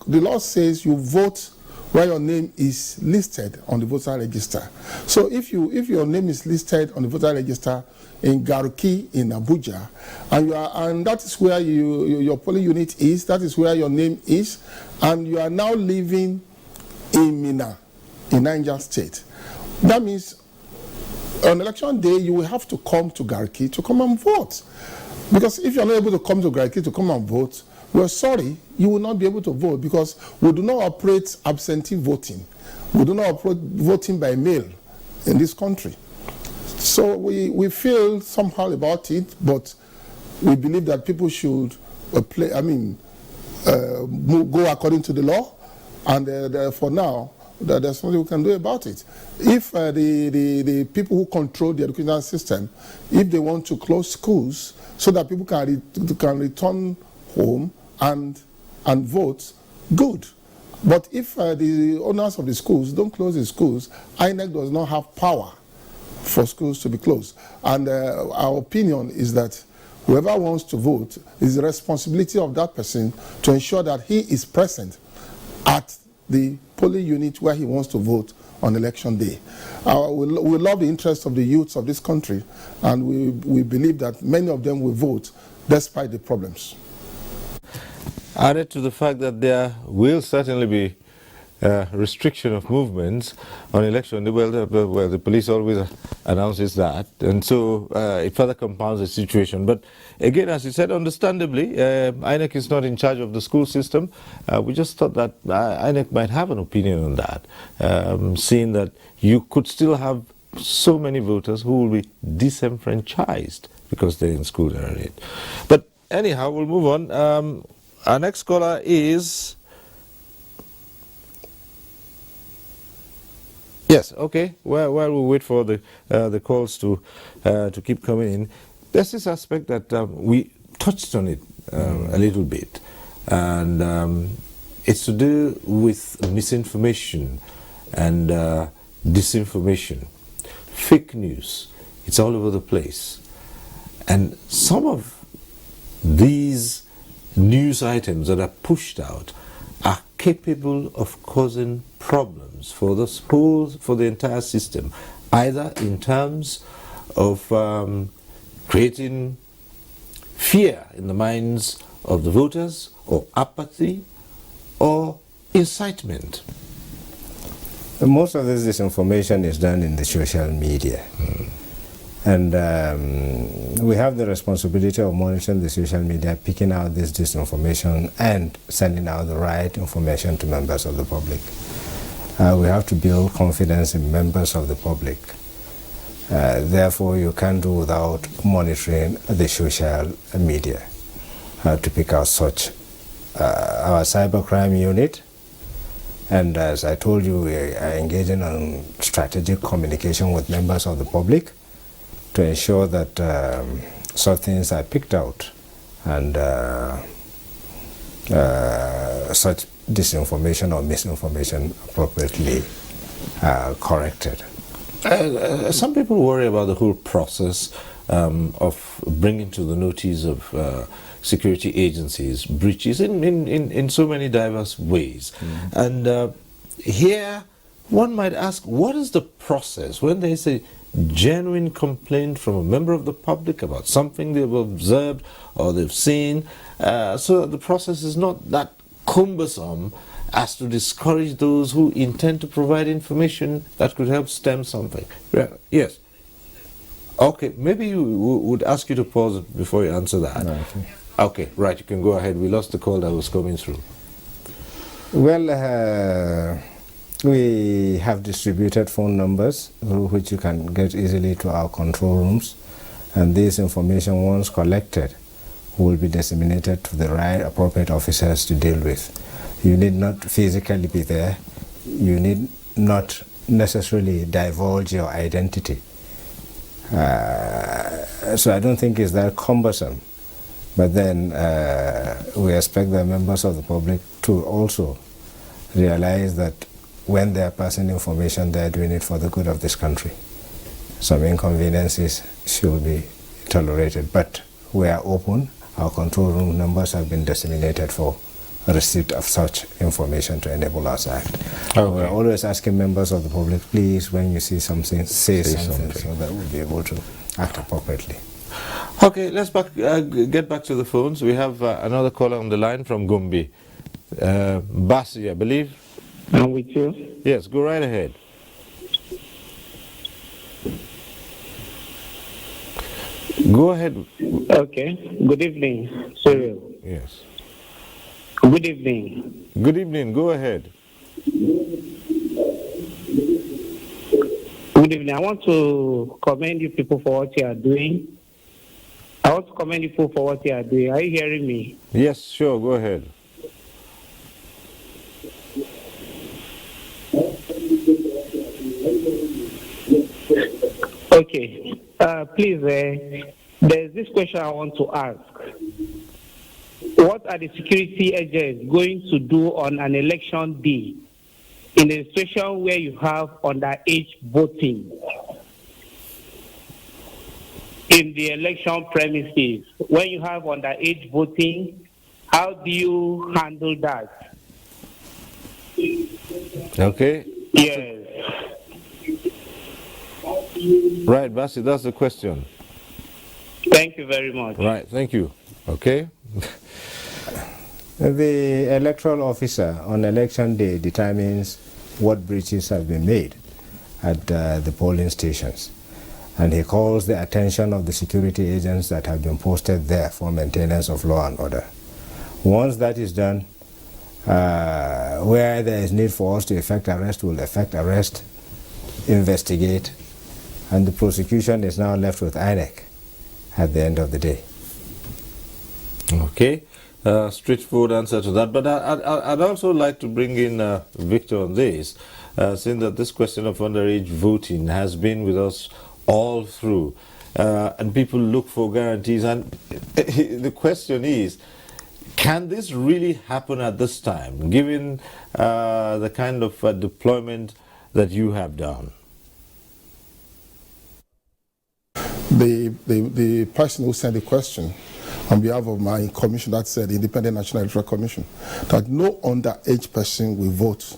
the law says you vote where your name is listed on the voter register. So if your name is listed on the voter register in Garuki in Abuja, and that is where your polling unit is, that is where your name is, and you are now living in Mina, in Niger State, that means on election day you will have to come to Garuki to come and vote. Because if you are not able to come to Garuki to come and vote, we're sorry, you will not be able to vote, because we do not operate absentee voting. We do not operate voting by mail in this country. So we feel somehow about it, but we believe that people should go according to the law, and for now, there's nothing we can do about it. If the people who control the educational system, if they want to close schools so that people can return home and vote, good. But if the owners of the schools don't close the schools, INEC does not have power for schools to be closed. And our opinion is that whoever wants to vote, is the responsibility of that person to ensure that he is present at the polling unit where he wants to vote on election day. We love the interests of the youths of this country, and we believe that many of them will vote despite the problems. Added to the fact that there will certainly be restriction of movements on election, well, the police always announces that, and so it further compounds the situation. But again, as you said, understandably, INEC is not in charge of the school system. We just thought that INEC might have an opinion on that, seeing that you could still have so many voters who will be disenfranchised because they're in school already. But anyhow, we'll move on. Our next caller is... Yes, okay. While we wait for the calls to keep coming in, there's this aspect that we touched on it a little bit, and it's to do with misinformation and disinformation, fake news. It's all over the place, and some of these news items that are pushed out are capable of causing problems for the schools, for the entire system, either in terms of creating fear in the minds of the voters, or apathy, or incitement. Most of this disinformation is done in the social media. And we have the responsibility of monitoring the social media, picking out this disinformation and sending out the right information to members of the public. We have to build confidence in members of the public. Therefore, you can't do without monitoring the social media to pick out such. Our cybercrime unit, and as I told you, we are engaging on strategic communication with members of the public to ensure that such things are picked out and such disinformation or misinformation appropriately corrected. Some people worry about the whole process of bringing to the notice of security agencies breaches in so many diverse ways. And here one might ask, what is the process when there is a genuine complaint from a member of the public about something they've observed or they've seen, so that the process is not that cumbersome as to discourage those who intend to provide information that could help stem something? Yes. Okay, maybe you would ask you to pause before you answer that. Okay, right, you can go ahead. We lost the call that was coming through. Well, we have distributed phone numbers through which you can get easily to our control rooms, and this information, once collected, will be disseminated to the right appropriate officers to deal with. You need not physically be there. You need not necessarily divulge your identity. So I don't think it's that cumbersome. But then we expect the members of the public to also realize that when they are passing information, they are doing it for the good of this country. Some inconveniences should be tolerated, but we are open. Our control room numbers have been disseminated for receipt of such information to enable us to act. Okay. We're always asking members of the public, please, when you see something, say something so that we'll be able to act appropriately. Okay, let's get back to the phones. We have another caller on the line from Gombe. Basi, I believe. I'm with you. Yes, go right ahead. Go ahead. Okay. Good evening, Cyril. Yes. Good evening. Good evening. Go ahead. Good evening. I want to commend you people for what you are doing. I want to commend you people for what you are doing. Are you hearing me? Yes, sure. Go ahead. Okay. Please, there's this question I want to ask. What are the security agents going to do on an election day in a situation where you have underage voting in the election premises? When you have underage voting, how do you handle that? Okay. Yes. Right, Basi, that's the question. Thank you very much. Right, thank you. Okay. The electoral officer on election day determines what breaches have been made at the polling stations, and he calls the attention of the security agents that have been posted there for maintenance of law and order. Once that is done, where there is need for us to effect arrest, we'll effect arrest, investigate, and the prosecution is now left with INEC at the end of the day. Okay. Straightforward answer to that. But I'd also like to bring in Victor on this, saying that this question of underage voting has been with us all through, and people look for guarantees. And the question is, can this really happen at this time, given the kind of deployment that you have done? The person who sent the question on behalf of my commission, that said, Independent National Electoral Commission, that no underage person will vote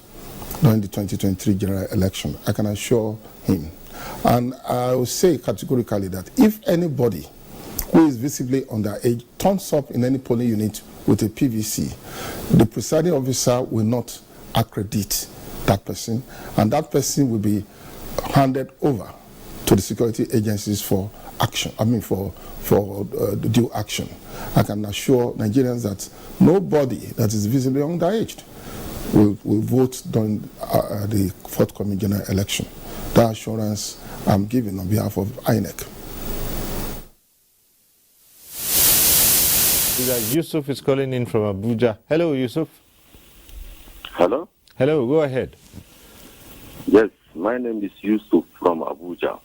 during the 2023 general election. I can assure him. And I will say categorically that if anybody who is visibly underage turns up in any polling unit with a PVC, the presiding officer will not accredit that person, and that person will be handed over to the security agencies for action, for due action. I can assure Nigerians that nobody that is visibly underaged will vote during the forthcoming general election. That assurance I'm giving on behalf of INEC. Yusuf is calling in from Abuja. Hello, Yusuf. Hello? Hello, go ahead. Yes, my name is Yusuf from Abuja.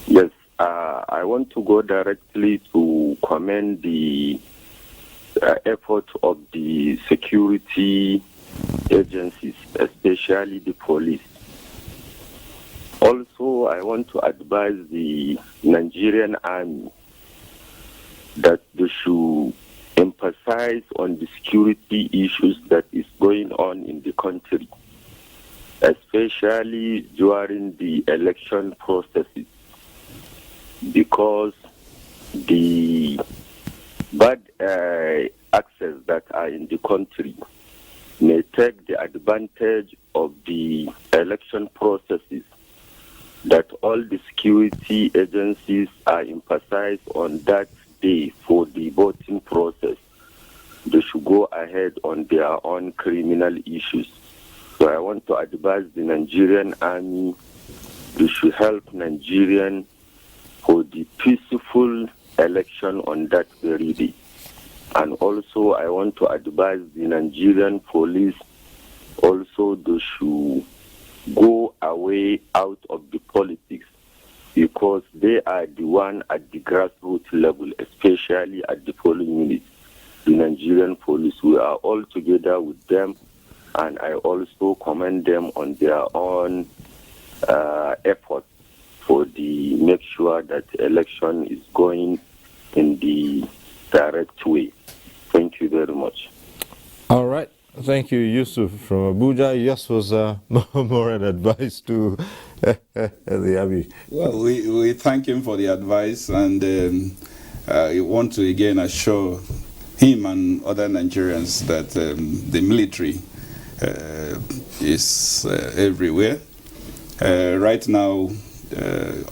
Yes, I want to go directly to commend the effort of the security agencies, especially the police. Also, I want to advise the Nigerian army that they should emphasize on the security issues that is going on in the country, especially during the election processes, because the bad actors that are in the country may take the advantage of the election processes, that all the security agencies are emphasized on that day for the voting process. They should go ahead on their own criminal issues. So I want to advise the Nigerian army, they should help Nigerians for the peaceful election on that very day. And also I want to advise the Nigerian police also they should go away out of the politics, because they are the one at the grassroots level, especially at the polling unit, the Nigerian police. We are all together with them, and I also commend them on their own efforts for the make sure that the election is going in the direct way. Thank you very much. All right. Thank you, Yusuf from Abuja. Yes, was more an advice to the Abbey. Well, we thank him for the advice, and I want to again assure him and other Nigerians that the military is everywhere. Right now,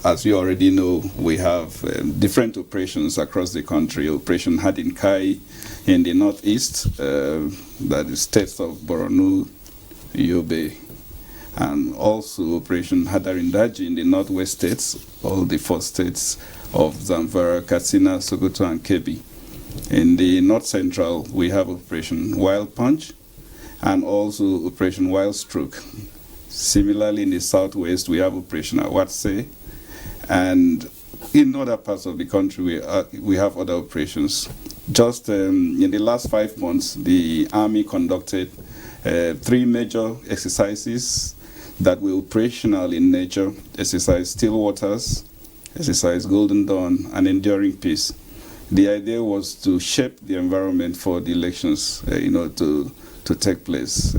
as you already know, we have different operations across the country. Operation Hadinkai in the northeast, that is states of Borno, Yobe, and also Operation Hadarindaji in the northwest states, all the 4 states of Zamfara, Katsina, Sokoto, and Kebbi. In the north central, we have Operation Wild Punch and also Operation Wild Stroke. Similarly, in the southwest, we have Operation Awatse, and in other parts of the country, we have other operations. Just in the last 5 months, the Army conducted 3 major exercises that were operational in nature: Exercise Still Waters, Exercise Golden Dawn, and Enduring Peace. The idea was to shape the environment for the elections, to take place.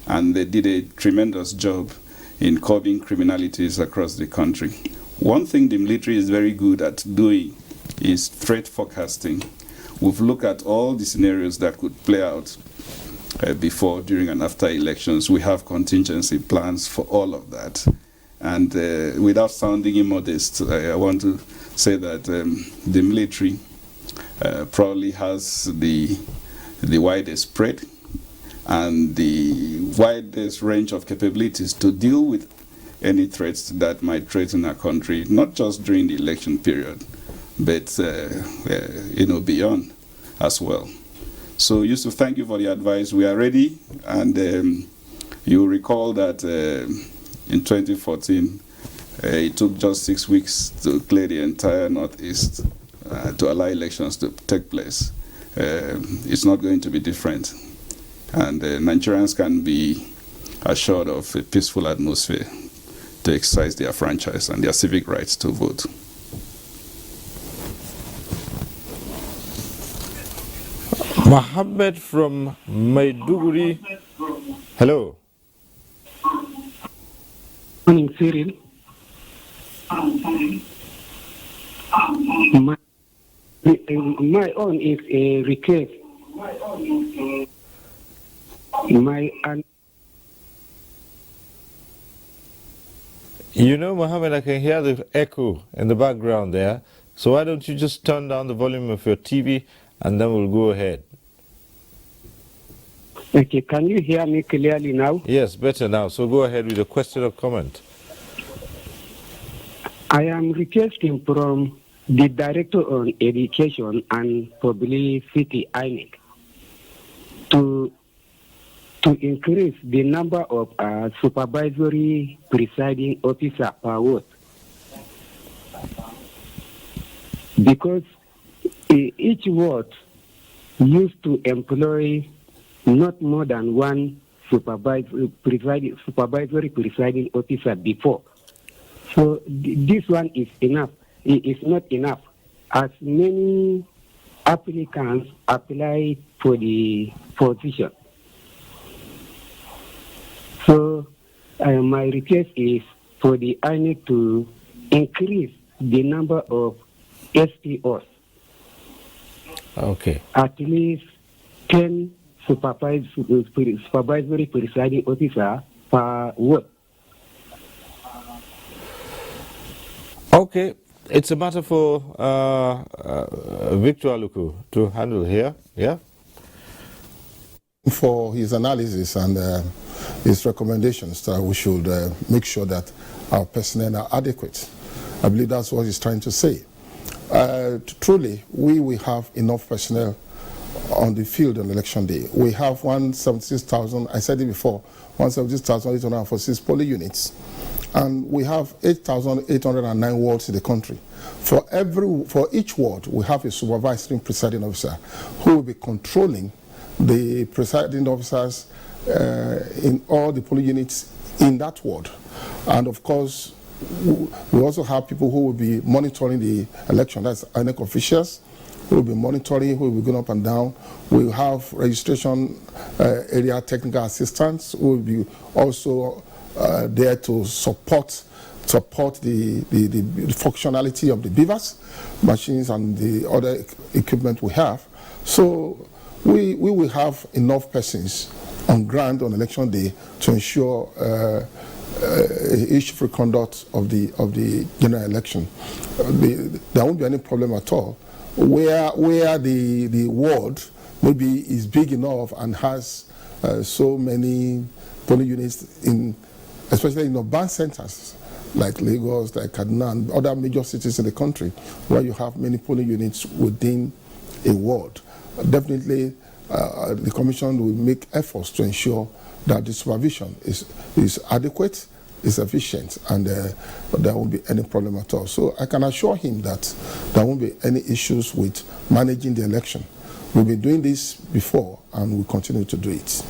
And they did a tremendous job in curbing criminalities across the country. One thing the military is very good at doing is threat forecasting. We've looked at all the scenarios that could play out before, during, and after elections. We have contingency plans for all of that. And without sounding immodest, I want to say that the military probably has the widest spread and the widest range of capabilities to deal with any threats that might threaten our country, not just during the election period, but beyond as well. So, Yusuf, thank you for the advice. We are ready, and you recall that in 2014, it took just 6 weeks to clear the entire Northeast to allow elections to take place. It's not going to be different. And Nigerians can be assured of a peaceful atmosphere to exercise their franchise and their civic rights to vote. Mohammed from Maiduguri. Hello. Morning, Cyril. My own is a request. Mohammed, I can hear the echo in the background there. So why don't you just turn down the volume of your TV and then we'll go ahead. Okay, can you hear me clearly now? Yes, better now. So go ahead with a question or comment. I am requesting from the Director on Education and Publicity, INEC, to increase the number of supervisory presiding officer per ward. Because each ward used to employ not more than one supervisory presiding officer before. So this one is enough. It is not enough, as many applicants apply for the position. So my request is for the INEC to increase the number of SPOs. Okay. At least 10 supervisory presiding officer per ward. Okay. It's a matter for Victor Aluku to handle here. Yeah? For his analysis and his recommendations that we should make sure that our personnel are adequate. I believe that's what he's trying to say. Truly, we will have enough personnel on the field on election day. We have 176,000, I said it before, 176,846 polling units. And we have 8,809 wards in the country. For each ward, we have a supervisory presiding officer who will be controlling the presiding officers in all the polling units in that ward. And of course, we also have people who will be monitoring the election. That's INEC officials who will be monitoring, who will be going up and down. We will have registration area technical assistants who will be also there to support the functionality of the beavers, machines, and the other equipment we have. So we will have enough persons on ground on election day to ensure issue-free conduct of the general election. There won't be any problem at all. Where the ward maybe is big enough and has so many polling units especially in urban centers like Lagos, like Kaduna, and other major cities in the country where you have many polling units within a ward. Definitely, the Commission will make efforts to ensure that the supervision is adequate, is efficient, and there won't be any problem at all. So I can assure him that there won't be any issues with managing the election. We've been doing this before and we'll continue to do it.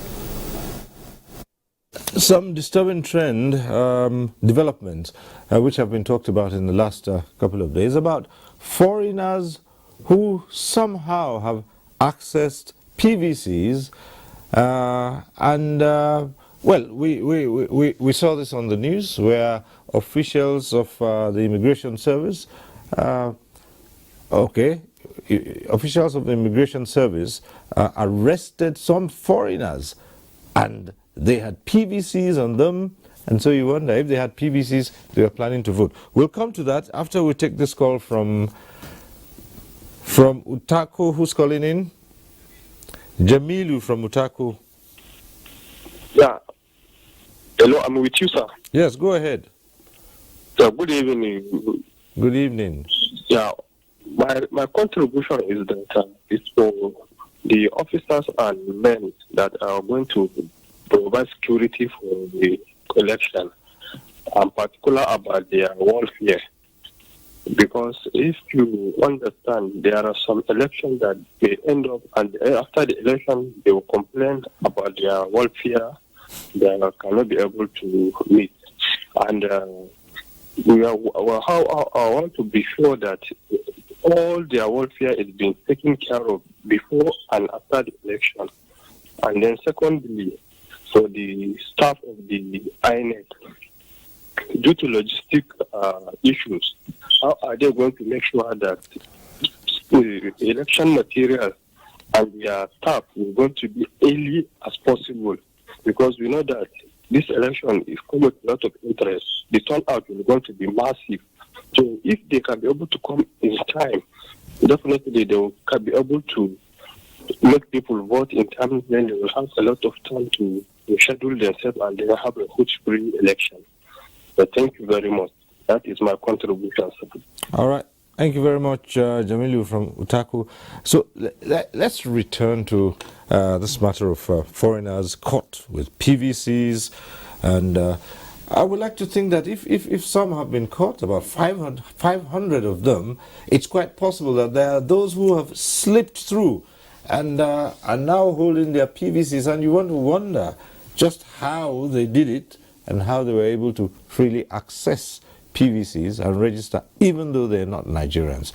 Some disturbing trend developments which have been talked about in the last couple of days about foreigners who somehow have accessed PVCs well, we saw this on the news where officials of the Immigration Service, officials of the Immigration Service arrested some foreigners and they had PVCs on them, and so you wonder if they had PVCs, they were planning to vote. We'll come to that after we take this call from Utaku. Who's calling in? Jamilu from Utaku. Yeah. Hello, I'm with you, sir. Yes, go ahead. Good evening. Good evening. Yeah, my contribution is that it's for the officers and men that are going to provide security for the election, and particular about their welfare. Because if you understand, there are some elections that may end up, and after the election, they will complain about their welfare. They cannot be able to meet. And I want to be sure that all their welfare is being taken care of before and after the election. And then secondly, for the staff of the INEC, due to logistic issues, how are they going to make sure that the election material and their staff is going to be early as possible? Because we know that this election is come with a lot of interest. The turnout is going to be massive. So if they can be able to come in time, definitely they can be able to make people vote in time, then they will have a lot of time to schedule themselves and they will have a huge-free election. But thank you very much. That is my contribution, sir. All right. Thank you very much, Jamilu from Utaku. So let's return to this matter of foreigners caught with PVCs. And I would like to think that if some have been caught, about 500 of them, it's quite possible that there are those who have slipped through and are now holding their PVCs. And you want to wonder just how they did it and how they were able to freely access PVCs and register, even though they're not Nigerians.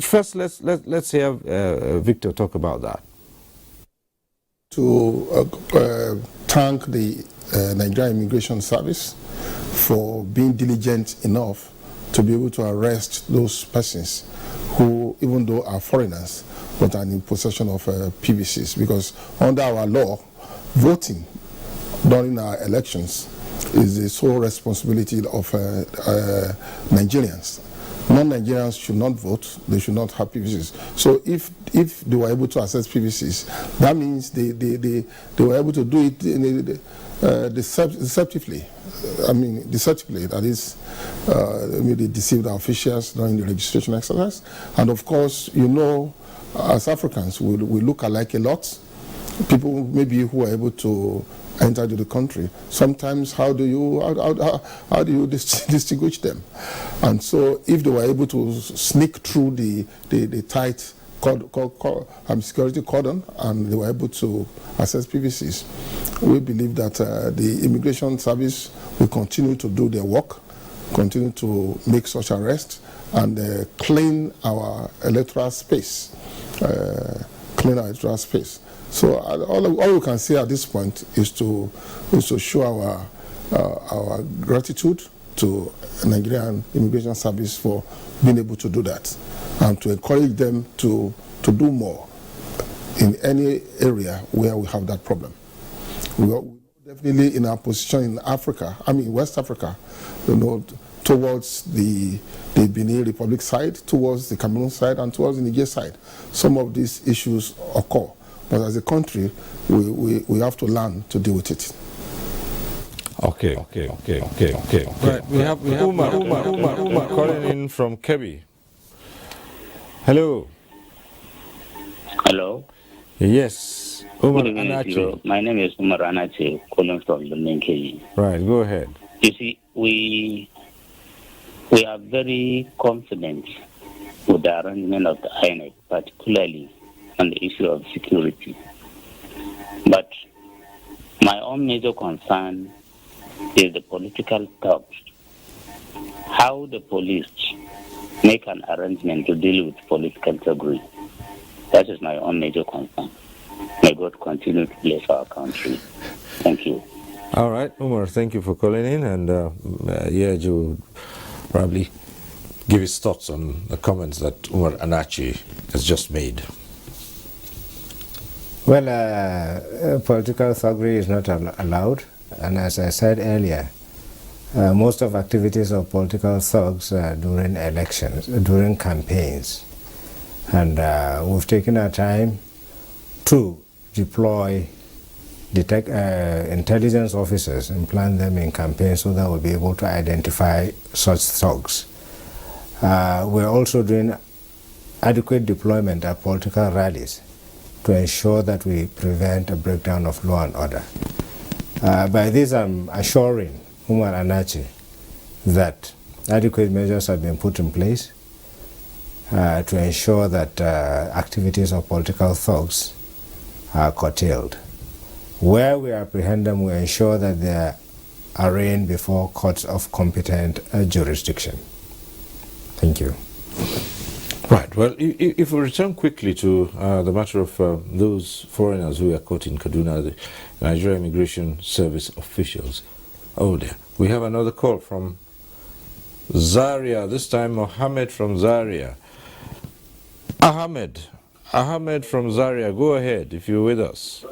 First, let's hear Victor talk about that. To thank the Nigerian Immigration Service for being diligent enough to be able to arrest those persons who, even though are foreigners, but are in possession of PVCs. Because under our law, voting during our elections is the sole responsibility of Nigerians. Non-Nigerians should not vote, they should not have PVCs. So if they were able to access PVCs, that means they were able to do it deceptively. Deceptively, that is, they deceived our officials during the registration exercise. And of course, you know, as Africans, we look alike a lot. People maybe who are able to enter into the country, sometimes how do you distinguish them? And so if they were able to sneak through the tight security cordon and they were able to access PVCs, we believe that the immigration service will continue to do their work, continue to make such arrests and clean our electoral space. So all we can say at this point is to show our gratitude to Nigerian Immigration Service for being able to do that, and to encourage them to do more in any area where we have that problem. We are definitely in our position in Africa, West Africa, towards the Benin Republic side, towards the Cameroon side, and towards the Niger side. Some of these issues occur, but as a country, we have to learn to deal with it. Okay. Right. We have Umar calling in from Kebbi. Hello. Hello. Yes. Umar Anachi. My name is Umar Anachi, calling from the Kebbi. Right. Go ahead. You see, we are very confident with the arrangement of the INEC, particularly on the issue of security. But my own major concern is the political talks. How the police make an arrangement to deal with political thuggery. That is my own major concern. May God continue to bless our country. Thank you. All right, Umar, thank you for calling in, and Joe probably give his thoughts on the comments that Umar Anachi has just made. Well, political thuggery is not allowed, and as I said earlier, most of activities of political thugs during elections, during campaigns, and we've taken our time to deploy intelligence officers and plant them in campaigns so that we'll be able to identify such thugs. We're also doing adequate deployment at political rallies to ensure that we prevent a breakdown of law and order. By this, I'm assuring Umar Anachi that adequate measures have been put in place to ensure that activities of political thugs are curtailed. Where we apprehend them, we ensure that they are arraigned before courts of competent jurisdiction. Thank you. Right. Well, if we return quickly to the matter of those foreigners who were caught in Kaduna, the Nigerian Immigration Service officials. Oh dear. We have another call from Zaria, this time Mohammed from Zaria. Ahmed from Zaria, go ahead if you're with us.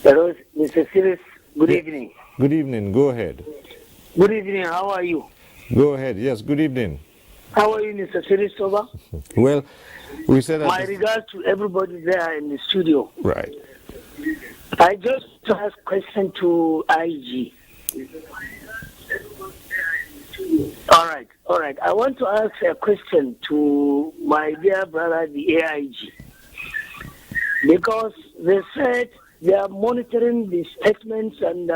Hello, Mr. Siris. Good evening. Good evening. Go ahead. Good evening. How are you? Go ahead. Yes, good evening. How are you, Mr. Siris Toba? Well, we said that... My regards to everybody there in the studio. Right. I just asked a question to IG. All right. I want to ask a question to my dear brother, the AIG. Because they said they are monitoring the statements and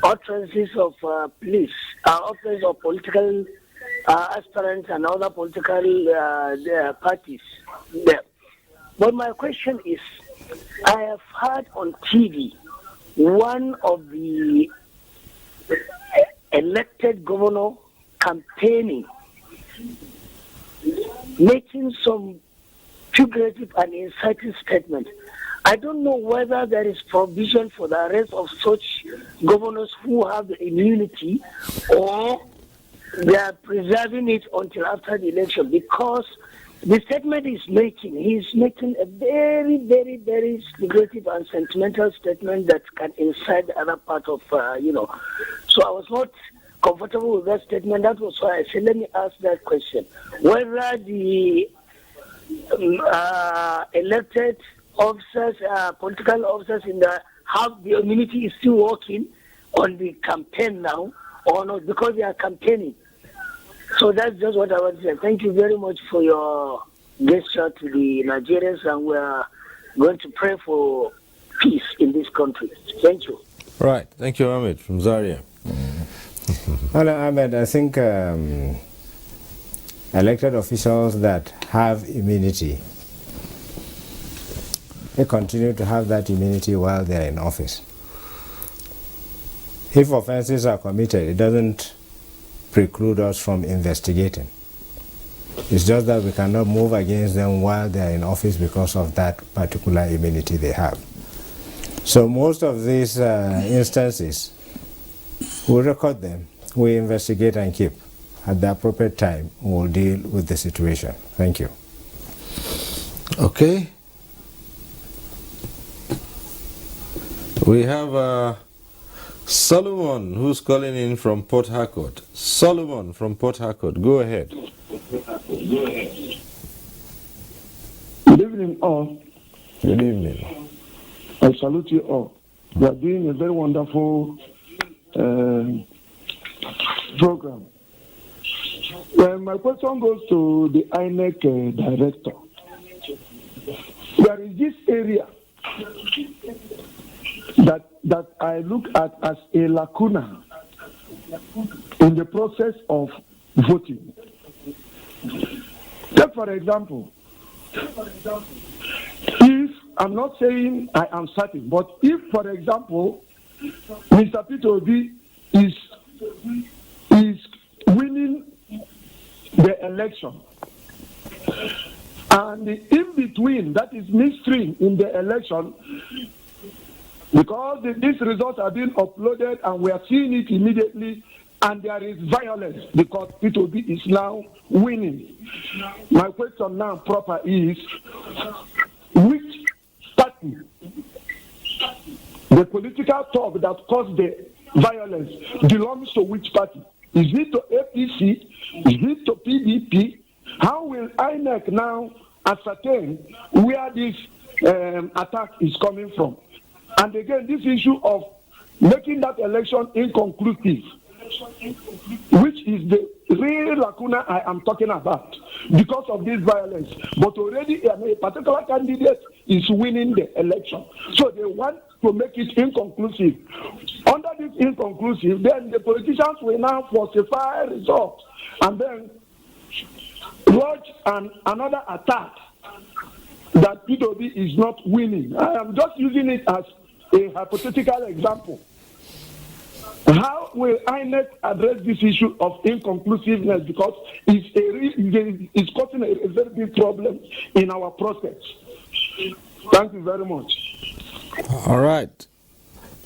utterances of police, officers of political aspirants and other political parties there. But my question is, I have heard on TV one of the elected governor campaigning, making some figurative and inciting statements. I don't know whether there is provision for the arrest of such governors who have the immunity, or they are preserving it until after the election, because the statement he's making a very, very, very figurative and sentimental statement that can incite the other part of, So I was not comfortable with that statement. That was why I said, let me ask that question. Whether the elected officers, political officers have the immunity is still working on the campaign now, or not, because they are campaigning. So that's just what I want to say. Thank you very much for your gesture to the Nigerians, and we are going to pray for peace in this country. Thank you. Right. Thank you, Ahmed from Zaria. Hello, Ahmed. I think elected officials that have immunity, they continue to have that immunity while they are in office. If offenses are committed, it doesn't preclude us from investigating. It's just that we cannot move against them while they are in office because of that particular immunity they have. So most of these instances, we record them, we investigate and keep. At the appropriate time, we'll deal with the situation. Thank you. Okay. We have Solomon, who's calling in from Port Harcourt. Solomon from Port Harcourt, go ahead. Good evening, all. Good evening. I salute you all. You are doing a very wonderful program. My question goes to the INEC director. There is this area that I look at as a lacuna in the process of voting. Take for example, if I'm not saying I am certain, but if, for example, Mr. Peter Obi is winning the election, and the in-between, that is midstream in the election, because these results are being uploaded and we are seeing it immediately, and there is violence because Peter Obi is now winning. My question now proper is, which party, the political talk that caused the violence, belongs to which party? Is it to APC? Is it to PDP? How will INEC now ascertain where this attack is coming from? And again, this issue of making that election inconclusive, which is the real lacuna I am talking about, because of this violence. But already a particular candidate is winning the election. So they want to make it inconclusive. Under this inconclusive, then the politicians will now falsify results and then launch another attack that PWB is not winning. I am just using it as a hypothetical example. How will INEC address this issue of inconclusiveness? Because it's causing a very big problem in our process. Thank you very much. All right.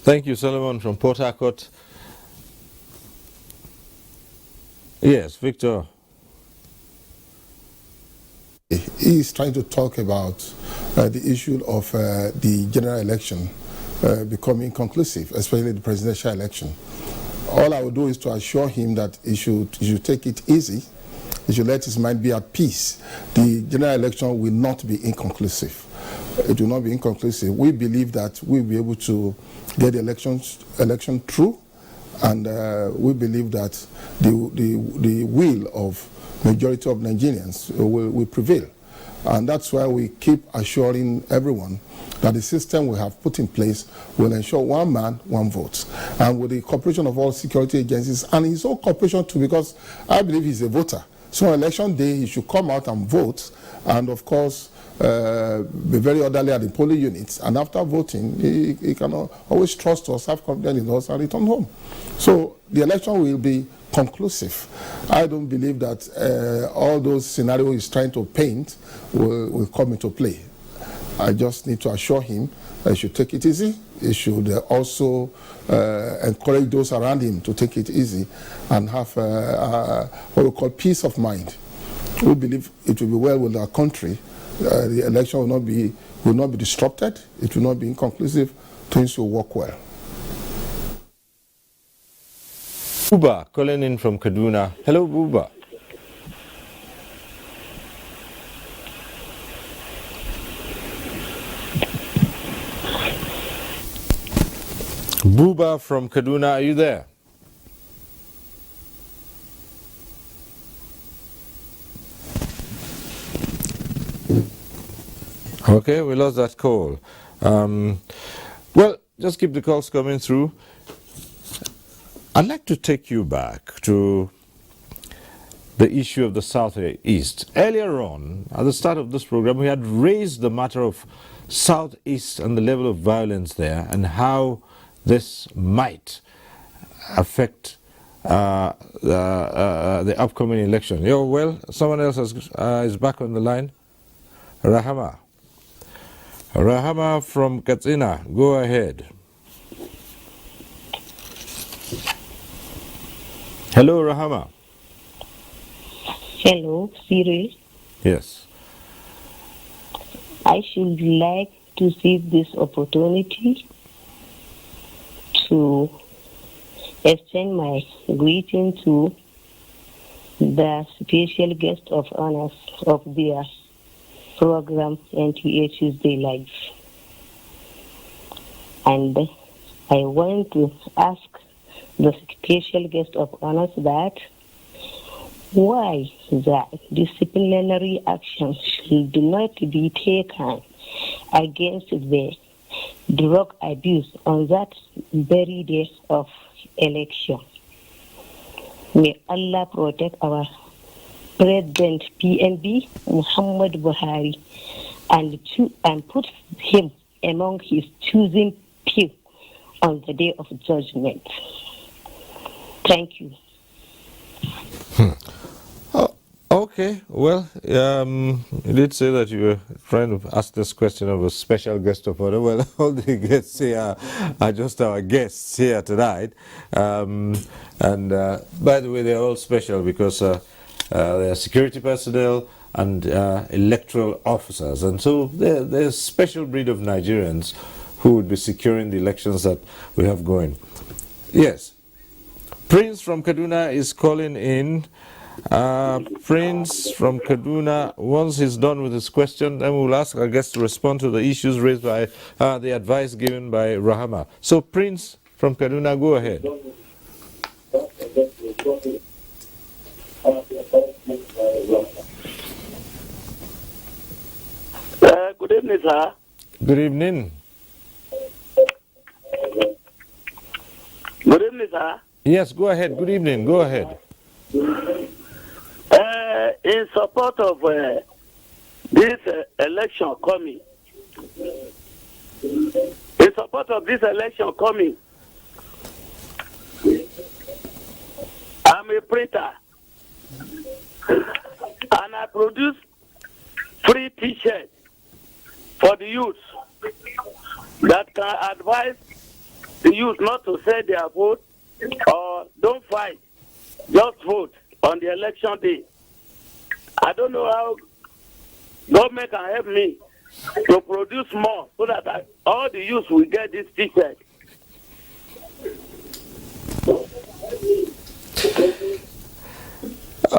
Thank you, Solomon from Port Harcourt. Yes, Victor. He is trying to talk about the issue of the general election becoming conclusive, especially the presidential election. All I will do is to assure him that he should take it easy. He should let his mind be at peace. The general election will not be inconclusive. It will not be inconclusive. We believe that we'll be able to get the election through, and we believe that the will of majority of Nigerians will prevail. And that's why we keep assuring everyone that the system we have put in place will ensure one man, one vote. And with the cooperation of all security agencies and his own cooperation too, because I believe he's a voter. So on election day, he should come out and vote, and of course, be very orderly at the polling units. And after voting, he can always trust us, have confidence in us, and return home. So the election will be conclusive. I don't believe that all those scenarios he's trying to paint will come into play. I just need to assure him that he should take it easy. He should also encourage those around him to take it easy and have what we call peace of mind. We believe it will be well with our country. The election will not be disrupted. It will not be inconclusive. Things will work well. Buba calling in from Kaduna. Hello, Buba. Buba from Kaduna, are you there? Okay, we lost that call. Well, just keep the calls coming through. I'd like to take you back to the issue of the Southeast. Earlier on, at the start of this program, we had raised the matter of Southeast and the level of violence there and how this might affect the upcoming election. Well, someone else is back on the line. Rahama from Katsina, go ahead. Hello, Rahama. Hello, Cyril. Yes. I should like to seize this opportunity to extend my greeting to the special guest of honors of their program, NTA Tuesday Live. And I want to ask the special guest of honors that why the disciplinary action should not be taken against the drug abuse on that very day of election. May Allah protect our President PNB Muhammad Buhari and put him among his choosing few on the day of judgment. Thank you. Okay, well, you did say that you were trying to ask this question of a special guest of honor. Well, all the guests here are just our guests here tonight. By the way, they're all special because they're security personnel and electoral officers. And so they're a special breed of Nigerians who would be securing the elections that we have going. Yes. Prince from Kaduna is calling in. Prince from Kaduna, once he's done with his question, then we'll ask our guests to respond to the issues raised by the advice given by Rahama. So, Prince from Kaduna, go ahead. Good evening, sir. Good evening. Good evening, sir. Yes, go ahead. Good evening. Go ahead. In support of this election coming, I'm a printer and I produce free t-shirts for the youth that can advise the youth not to sell their vote or don't fight, just vote on the election day. I don't know how government can help me to produce more so that all the youth will get this t-shirt.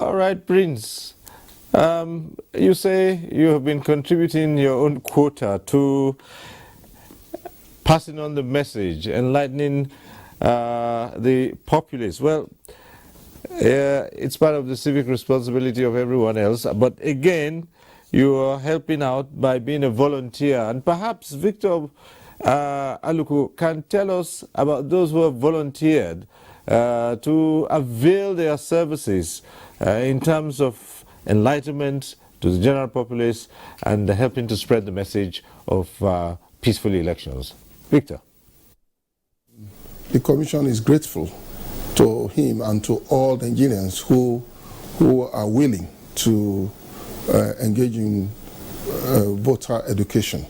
All right, Prince. You say you have been contributing your own quota to passing on the message, enlightening the populace. Well, it's part of the civic responsibility of everyone else. But again, you are helping out by being a volunteer. And perhaps Victor Aluku can tell us about those who have volunteered to avail their services in terms of enlightenment to the general populace and helping to spread the message of peaceful elections. Victor. The Commission is grateful to him and to all Nigerians who are willing to engage in voter education.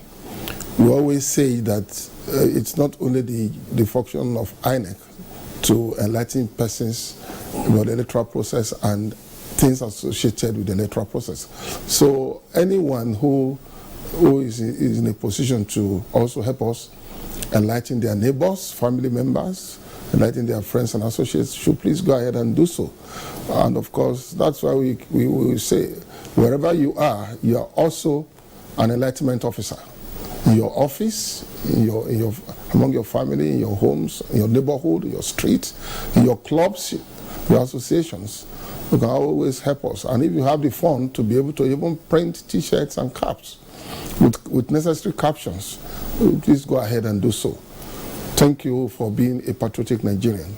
We always say that it's not only the function of INEC to enlighten persons about the electoral process and things associated with the electoral process. So anyone who is in a position to also help us enlighten their neighbors, family members, enlighten their friends and associates, should please go ahead and do so. And of course, that's why we will say, wherever you are also an enlightenment officer. In your office, among your family, in your homes, in your neighborhood, your street, in your clubs, your associations. you can always help us. And if you have the fund to be able to even print T-shirts and caps with necessary captions, please go ahead and do so. Thank you for being a patriotic Nigerian.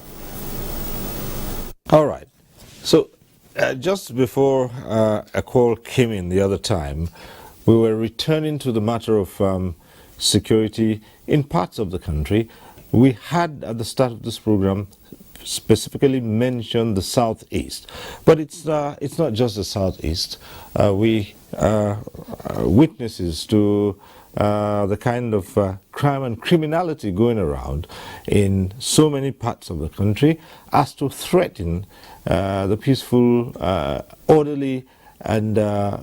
All right. So just before a call came in the other time, we were returning to the matter of security in parts of the country. We had at the start of this program specifically mentioned the southeast, but it's not just the southeast. We are witnesses to the kind of crime and criminality going around in so many parts of the country as to threaten the peaceful, orderly and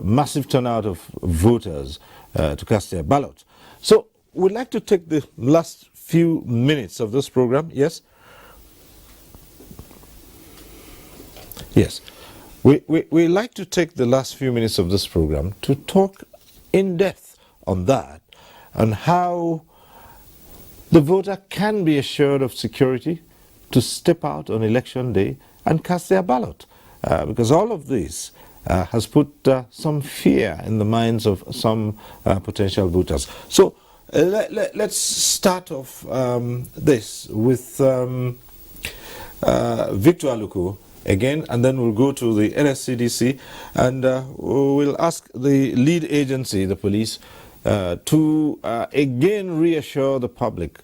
massive turnout of voters to cast their ballot. So we'd like to take the last few minutes of this program. Yes? Yes. We like to take the last few minutes of this program to talk in depth on that, on how the voter can be assured of security to step out on election day and cast their ballot. Because all of this has put some fear in the minds of some potential voters. So let's start off this with Victor Aluko again, and then we'll go to the NSCDC, and we'll ask the lead agency, the police, to again reassure the public.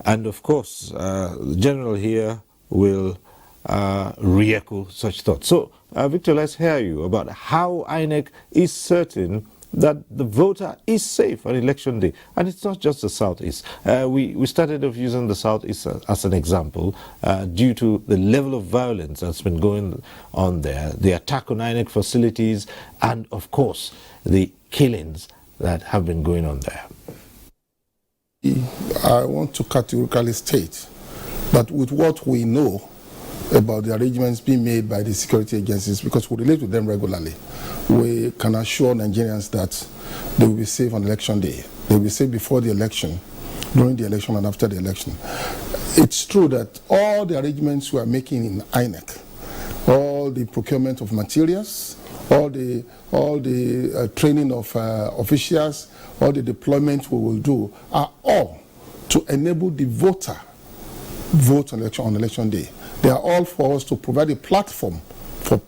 And of course, the general here will re-echo such thoughts. So, Victor, let's hear you about how INEC is certain that the voter is safe on election day. And it's not just the southeast. We started off using the southeast as an example due to the level of violence that's been going on there, the attack on INEC facilities, and of course, the killings that have been going on there. I want to categorically state that with what we know about the arrangements being made by the security agencies, because we relate with them regularly, we can assure Nigerians that they will be safe on election day. They will be safe before the election, during the election, and after the election. It's true that all the arrangements we are making in INEC, all the procurement of materials, all the training of officials, all the deployment we will do are all to enable the voter vote on election day. They are all for us to provide a platform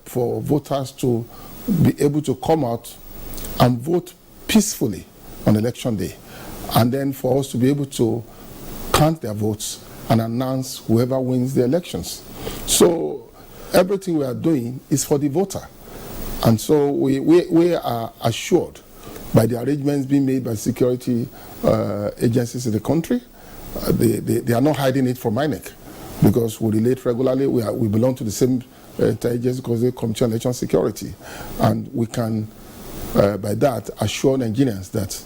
for voters to be able to come out and vote peacefully on election day, and then for us to be able to count their votes and announce whoever wins the elections. So everything we are doing is for the voter. And so we are assured by the arrangements being made by security agencies in the country. They are not hiding it from INEC, because we relate regularly. We belong to the same agency, because they Committee on Election Security. And we can, by that, assure Nigerians that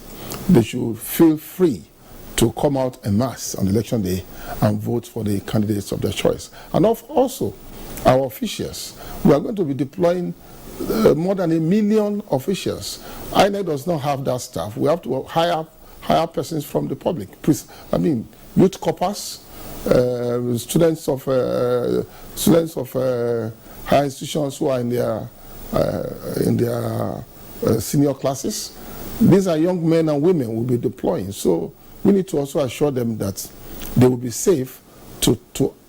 they should feel free to come out en masse on election day and vote for the candidates of their choice. And also, our officials, we are going to be deploying more than 1 million officials. INEC does not have that staff. We have to hire persons from the public. I mean, youth corpers, students of higher institutions who are in their senior classes. These are young men and women we'll be deploying. So we need to also assure them that they will be safe to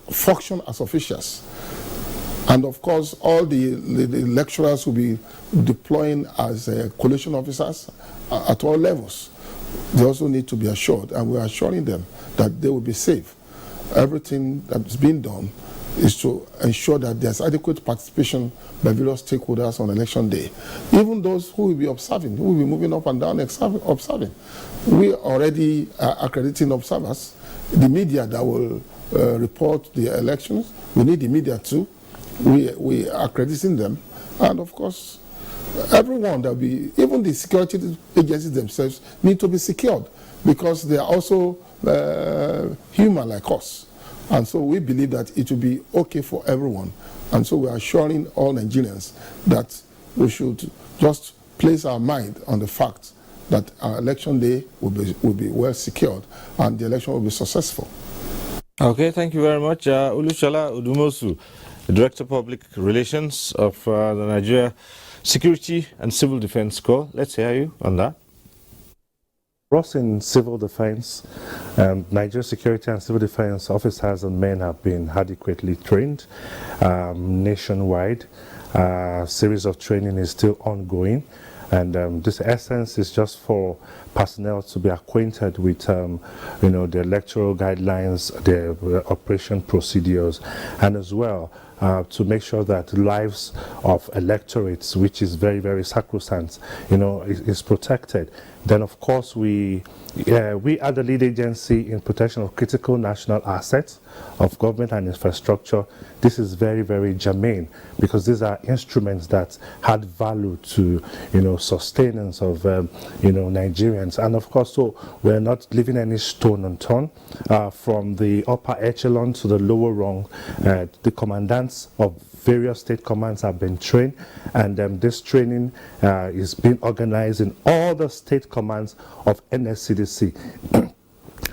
function as officials. And of course, all the lecturers will be deploying as collation officers at all levels. They also need to be assured, and we're assuring them that they will be safe. Everything that's being done is to ensure that there's adequate participation by various stakeholders on election day. Even those who will be observing, who will be moving up and down observing. We already are accrediting observers. The media that will report the elections, we need the media too. We are accrediting them, and of course, everyone that even the security agencies themselves need to be secured, because they are also human like us. And so we believe that it will be okay for everyone. And so we are assuring all Nigerians that we should just place our mind on the fact that our election day will be well secured and the election will be successful. Okay, thank you very much. Ulushala Udumosu. the Director of Public Relations of the Nigeria Security and Civil Defense Corps. Let's hear you on that. For us in civil defense, Nigeria Security and Civil Defense officers and men have been adequately trained nationwide. A series of training is still ongoing, and this essence is just for personnel to be acquainted with the electoral guidelines, the operation procedures, and as well to make sure that lives of electorates, which is very, very sacrosanct, is protected. Then, of course, we are the lead agency in protection of critical national assets of government and infrastructure. This is very, very germane because these are instruments that add value to, sustenance of, Nigerians. And of course, so we're not leaving any stone unturned. From the upper echelon to the lower rung, the commandants of various state commands have been trained, and this training is being organized in all the state commands of NSCDC.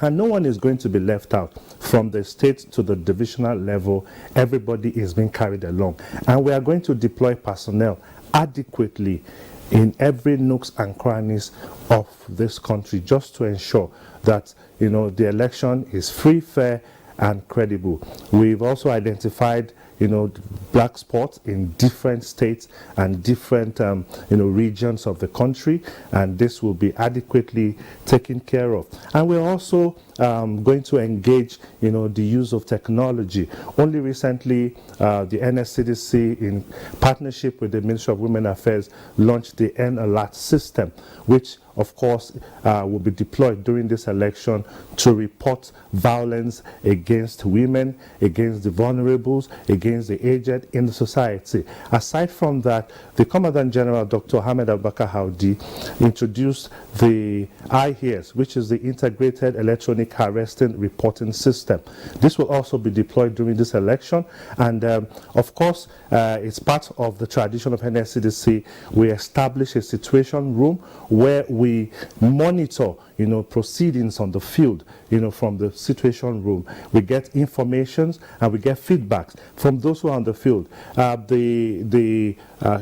And no one is going to be left out. From the state to the divisional level, everybody is being carried along. And we are going to deploy personnel adequately in every nooks and crannies of this country just to ensure that, the election is free, fair, and credible. We've also identified black spots in different states and different regions of the country, and this will be adequately taken care of. And we're also going to engage the use of technology. Only recently the NSCDC, in partnership with the Ministry of Women Affairs, launched the N-Alert system, which of course will be deployed during this election to report violence against women, against the vulnerables, against the aged in the society. Aside from that, the Commandant General, Dr. Ahmed Abubakar Howdy, introduced the IHEARS, which is the Integrated Electronic Arresting Reporting System. This will also be deployed during this election, and of course, it's part of the tradition of NSCDC. We establish a situation room where we monitor proceedings on the field, from the situation room. We get informations and we get feedbacks from those who are on the field. The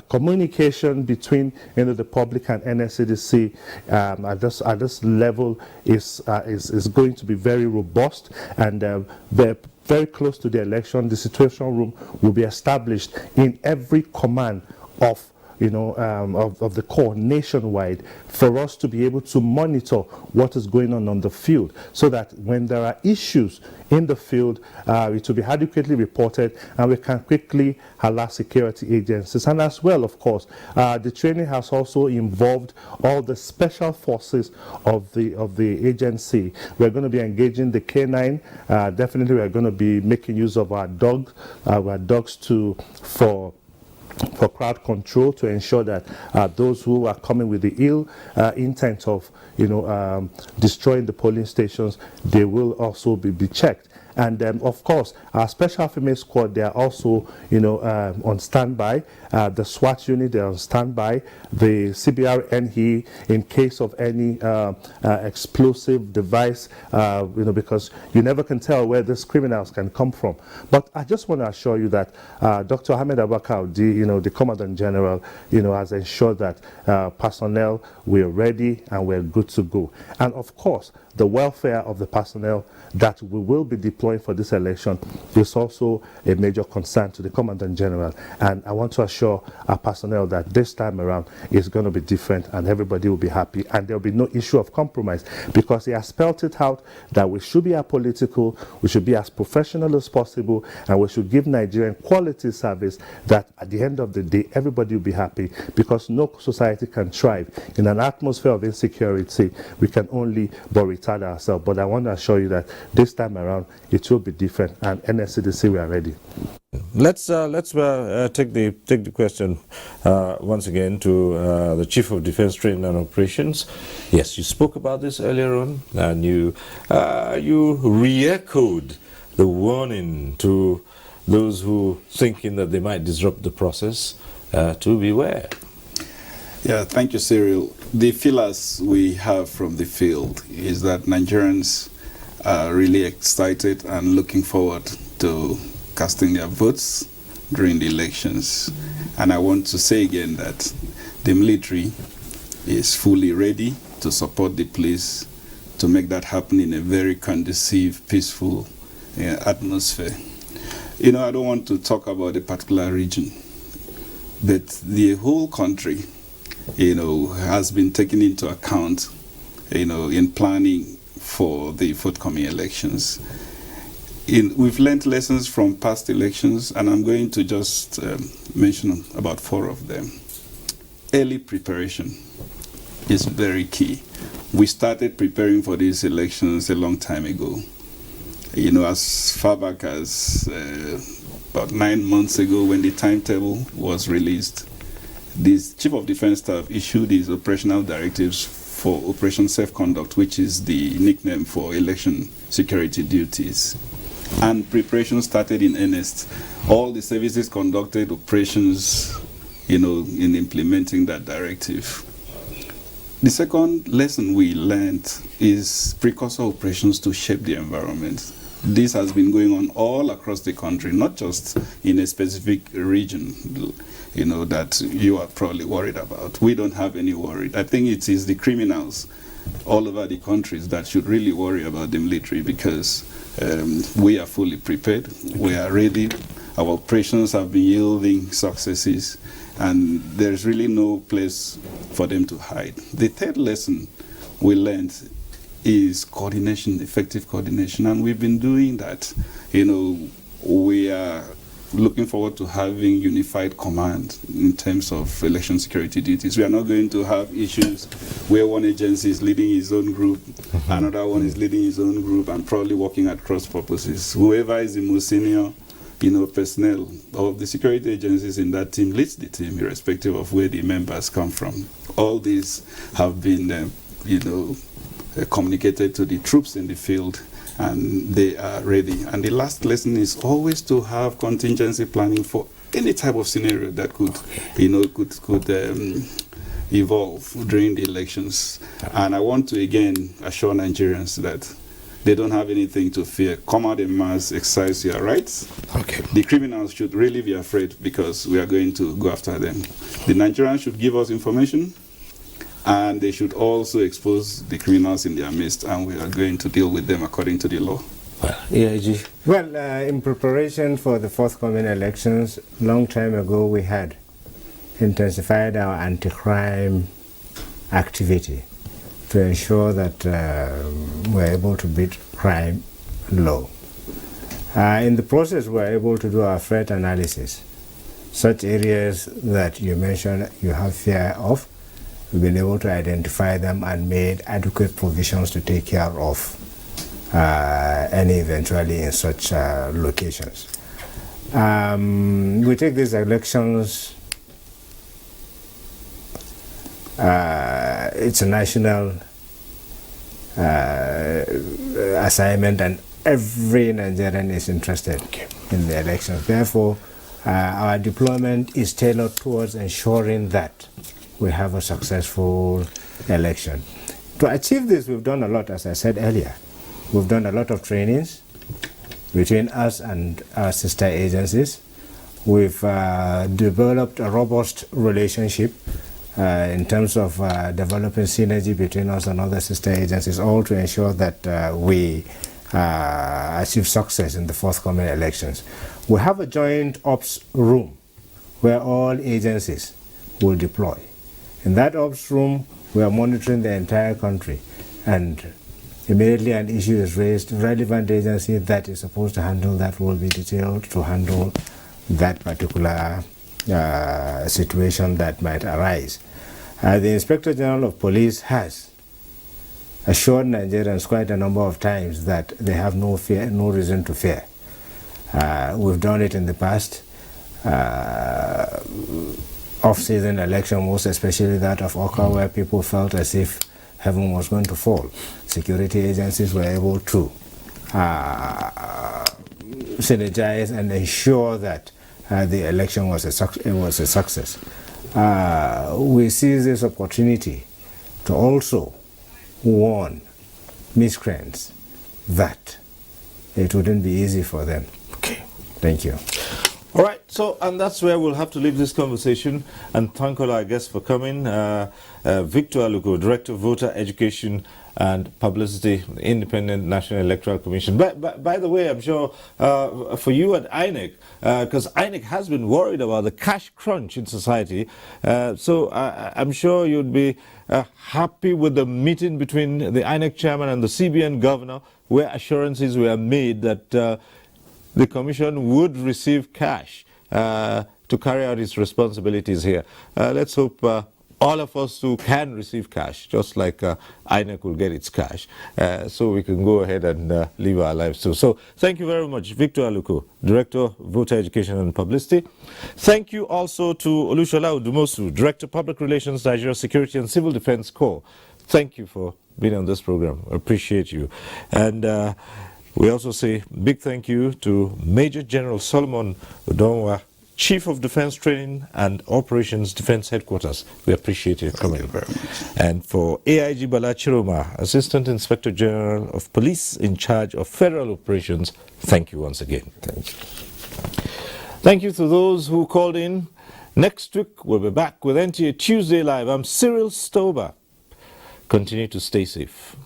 communication between the public and NSCDC at this level is going to be very robust, and very close to the election. The situation room will be established in every command of the Corps nationwide for us to be able to monitor what is going on the field, so that when there are issues in the field, it will be adequately reported and we can quickly alert security agencies. And as well, of course, the training has also involved all the special forces of the agency. We're going to be engaging the K9. Definitely, we're going to be making use of our dogs for crowd control, to ensure that those who are coming with the ill intent of destroying the polling stations, they will also be checked. And of course, our special female squad, they are also on standby. The SWAT unit, they are on standby. The CBRNE, in case of any explosive device, because you never can tell where these criminals can come from. But I just want to assure you that Dr. Ahmed Abubakar, the Commandant General, has ensured that personnel, we're ready and we're good to go. And of course, the welfare of the personnel that we will be deploying for this election is also a major concern to the Commandant General. And I want to assure our personnel that this time around is going to be different and everybody will be happy and there will be no issue of compromise, because he has spelled it out that we should be apolitical, we should be as professional as possible, and we should give Nigerian quality service that at the end of the day everybody will be happy, because no society can thrive in an atmosphere of insecurity. We can only retard ourselves. But I want to assure you that this time around it will be different, and NSCDC, we are ready. Let's take the question once again to the Chief of Defense Training and Operations. Yes, you spoke about this earlier on, and you re-echoed the warning to those who thinking that they might disrupt the process to beware. Yeah, thank you, Cyril. The feelers we have from the field is that Nigerians are really excited and looking forward to casting their votes during the elections. And I want to say again that the military is fully ready to support the police to make that happen in a very conducive, peaceful atmosphere. I don't want to talk about a particular region, but the whole country, has been taken into account, in planning for the forthcoming elections. We've learned lessons from past elections, and I'm going to just mention about 4 of them. Early preparation is very key. We started preparing for these elections a long time ago. As far back as about 9 months ago, when the timetable was released, the Chief of Defense Staff issued his operational directives for Operation Safe Conduct, which is the nickname for election security duties. And preparation started in earnest. All the services conducted operations, in implementing that directive. The second lesson we learned is precursor operations to shape the environment. This has been going on all across the country, not just in a specific region, that you are probably worried about. We don't have any worry. I think it is the criminals all over the countries that should really worry about the military, because we are fully prepared. We are ready. Our operations have been yielding successes, and there's really no place for them to hide. The third lesson we learned is coordination, effective coordination, and we've been doing that. We are looking forward to having unified command in terms of election security duties. We are not going to have issues where one agency is leading his own group, another one is leading his own group, and probably working at cross purposes. Whoever is the most senior personnel of the security agencies in that team leads the team, irrespective of where the members come from. All these have been, communicated to the troops in the field, and they are ready. And the last lesson is always to have contingency planning for any type of scenario that could evolve during the elections. And I want to again assure Nigerians that they don't have anything to fear. Come out en masse, exercise your rights. Okay. The criminals should really be afraid, because we are going to go after them. The Nigerians should give us information, and they should also expose the criminals in their midst, and we are going to deal with them according to the law. Well, in preparation for the forthcoming elections, long time ago we had intensified our anti-crime activity to ensure that we're able to beat crime low. In the process, we're able to do our threat analysis. Such areas that you mentioned you have fear of, we've been able to identify them and made adequate provisions to take care of any eventuality in such locations. We take these elections, it's a national assignment, and every Nigerian is interested in the elections. Therefore, our deployment is tailored towards ensuring that we have a successful election. To achieve this, we've done a lot, as I said earlier. We've done a lot of trainings between us and our sister agencies. We've developed a robust relationship in terms of developing synergy between us and other sister agencies, all to ensure that we achieve success in the forthcoming elections. We have a joint ops room where all agencies will deploy. In that ops room, we are monitoring the entire country, and immediately an issue is raised, relevant agency that is supposed to handle that will be detailed to handle that particular situation that might arise. The Inspector General of Police has assured Nigerians quite a number of times that they have no fear, no reason to fear. We've done it in the past. Off-season election, most especially that of Oka, where people felt as if heaven was going to fall. Security agencies were able to synergize and ensure that the election was a success. We seize this opportunity to also warn miscreants that it wouldn't be easy for them. Okay. Thank you. All right, so, and that's where we'll have to leave this conversation, and thank all our guests for coming. Victor Aluko, Director of Voter Education and Publicity, Independent National Electoral Commission. By the way, I'm sure for you at INEC, because INEC has been worried about the cash crunch in society, so I'm sure you'd be happy with the meeting between the INEC chairman and the CBN governor, where assurances were made that the Commission would receive cash to carry out its responsibilities here. Let's hope all of us who can receive cash, just like INEC will get its cash, so we can go ahead and live our lives too. So thank you very much, Victor Aluko, Director of Voter Education and Publicity. Thank you also to Olushola Udumosu, Director of Public Relations, Nigeria Security and Civil Defense Corps. Thank you for being on this program. I appreciate you. And we also say big thank you to Major General Solomon Udonwa, Chief of Defense Training and Operations Defense Headquarters. We appreciate you coming. Thank you very much. And for AIG Bala Chiroma, Assistant Inspector General of Police in charge of Federal Operations, thank you once again. Thank you. Thank you to those who called in. Next week, we'll be back with NTA Tuesday Live. I'm Cyril Stober. Continue to stay safe.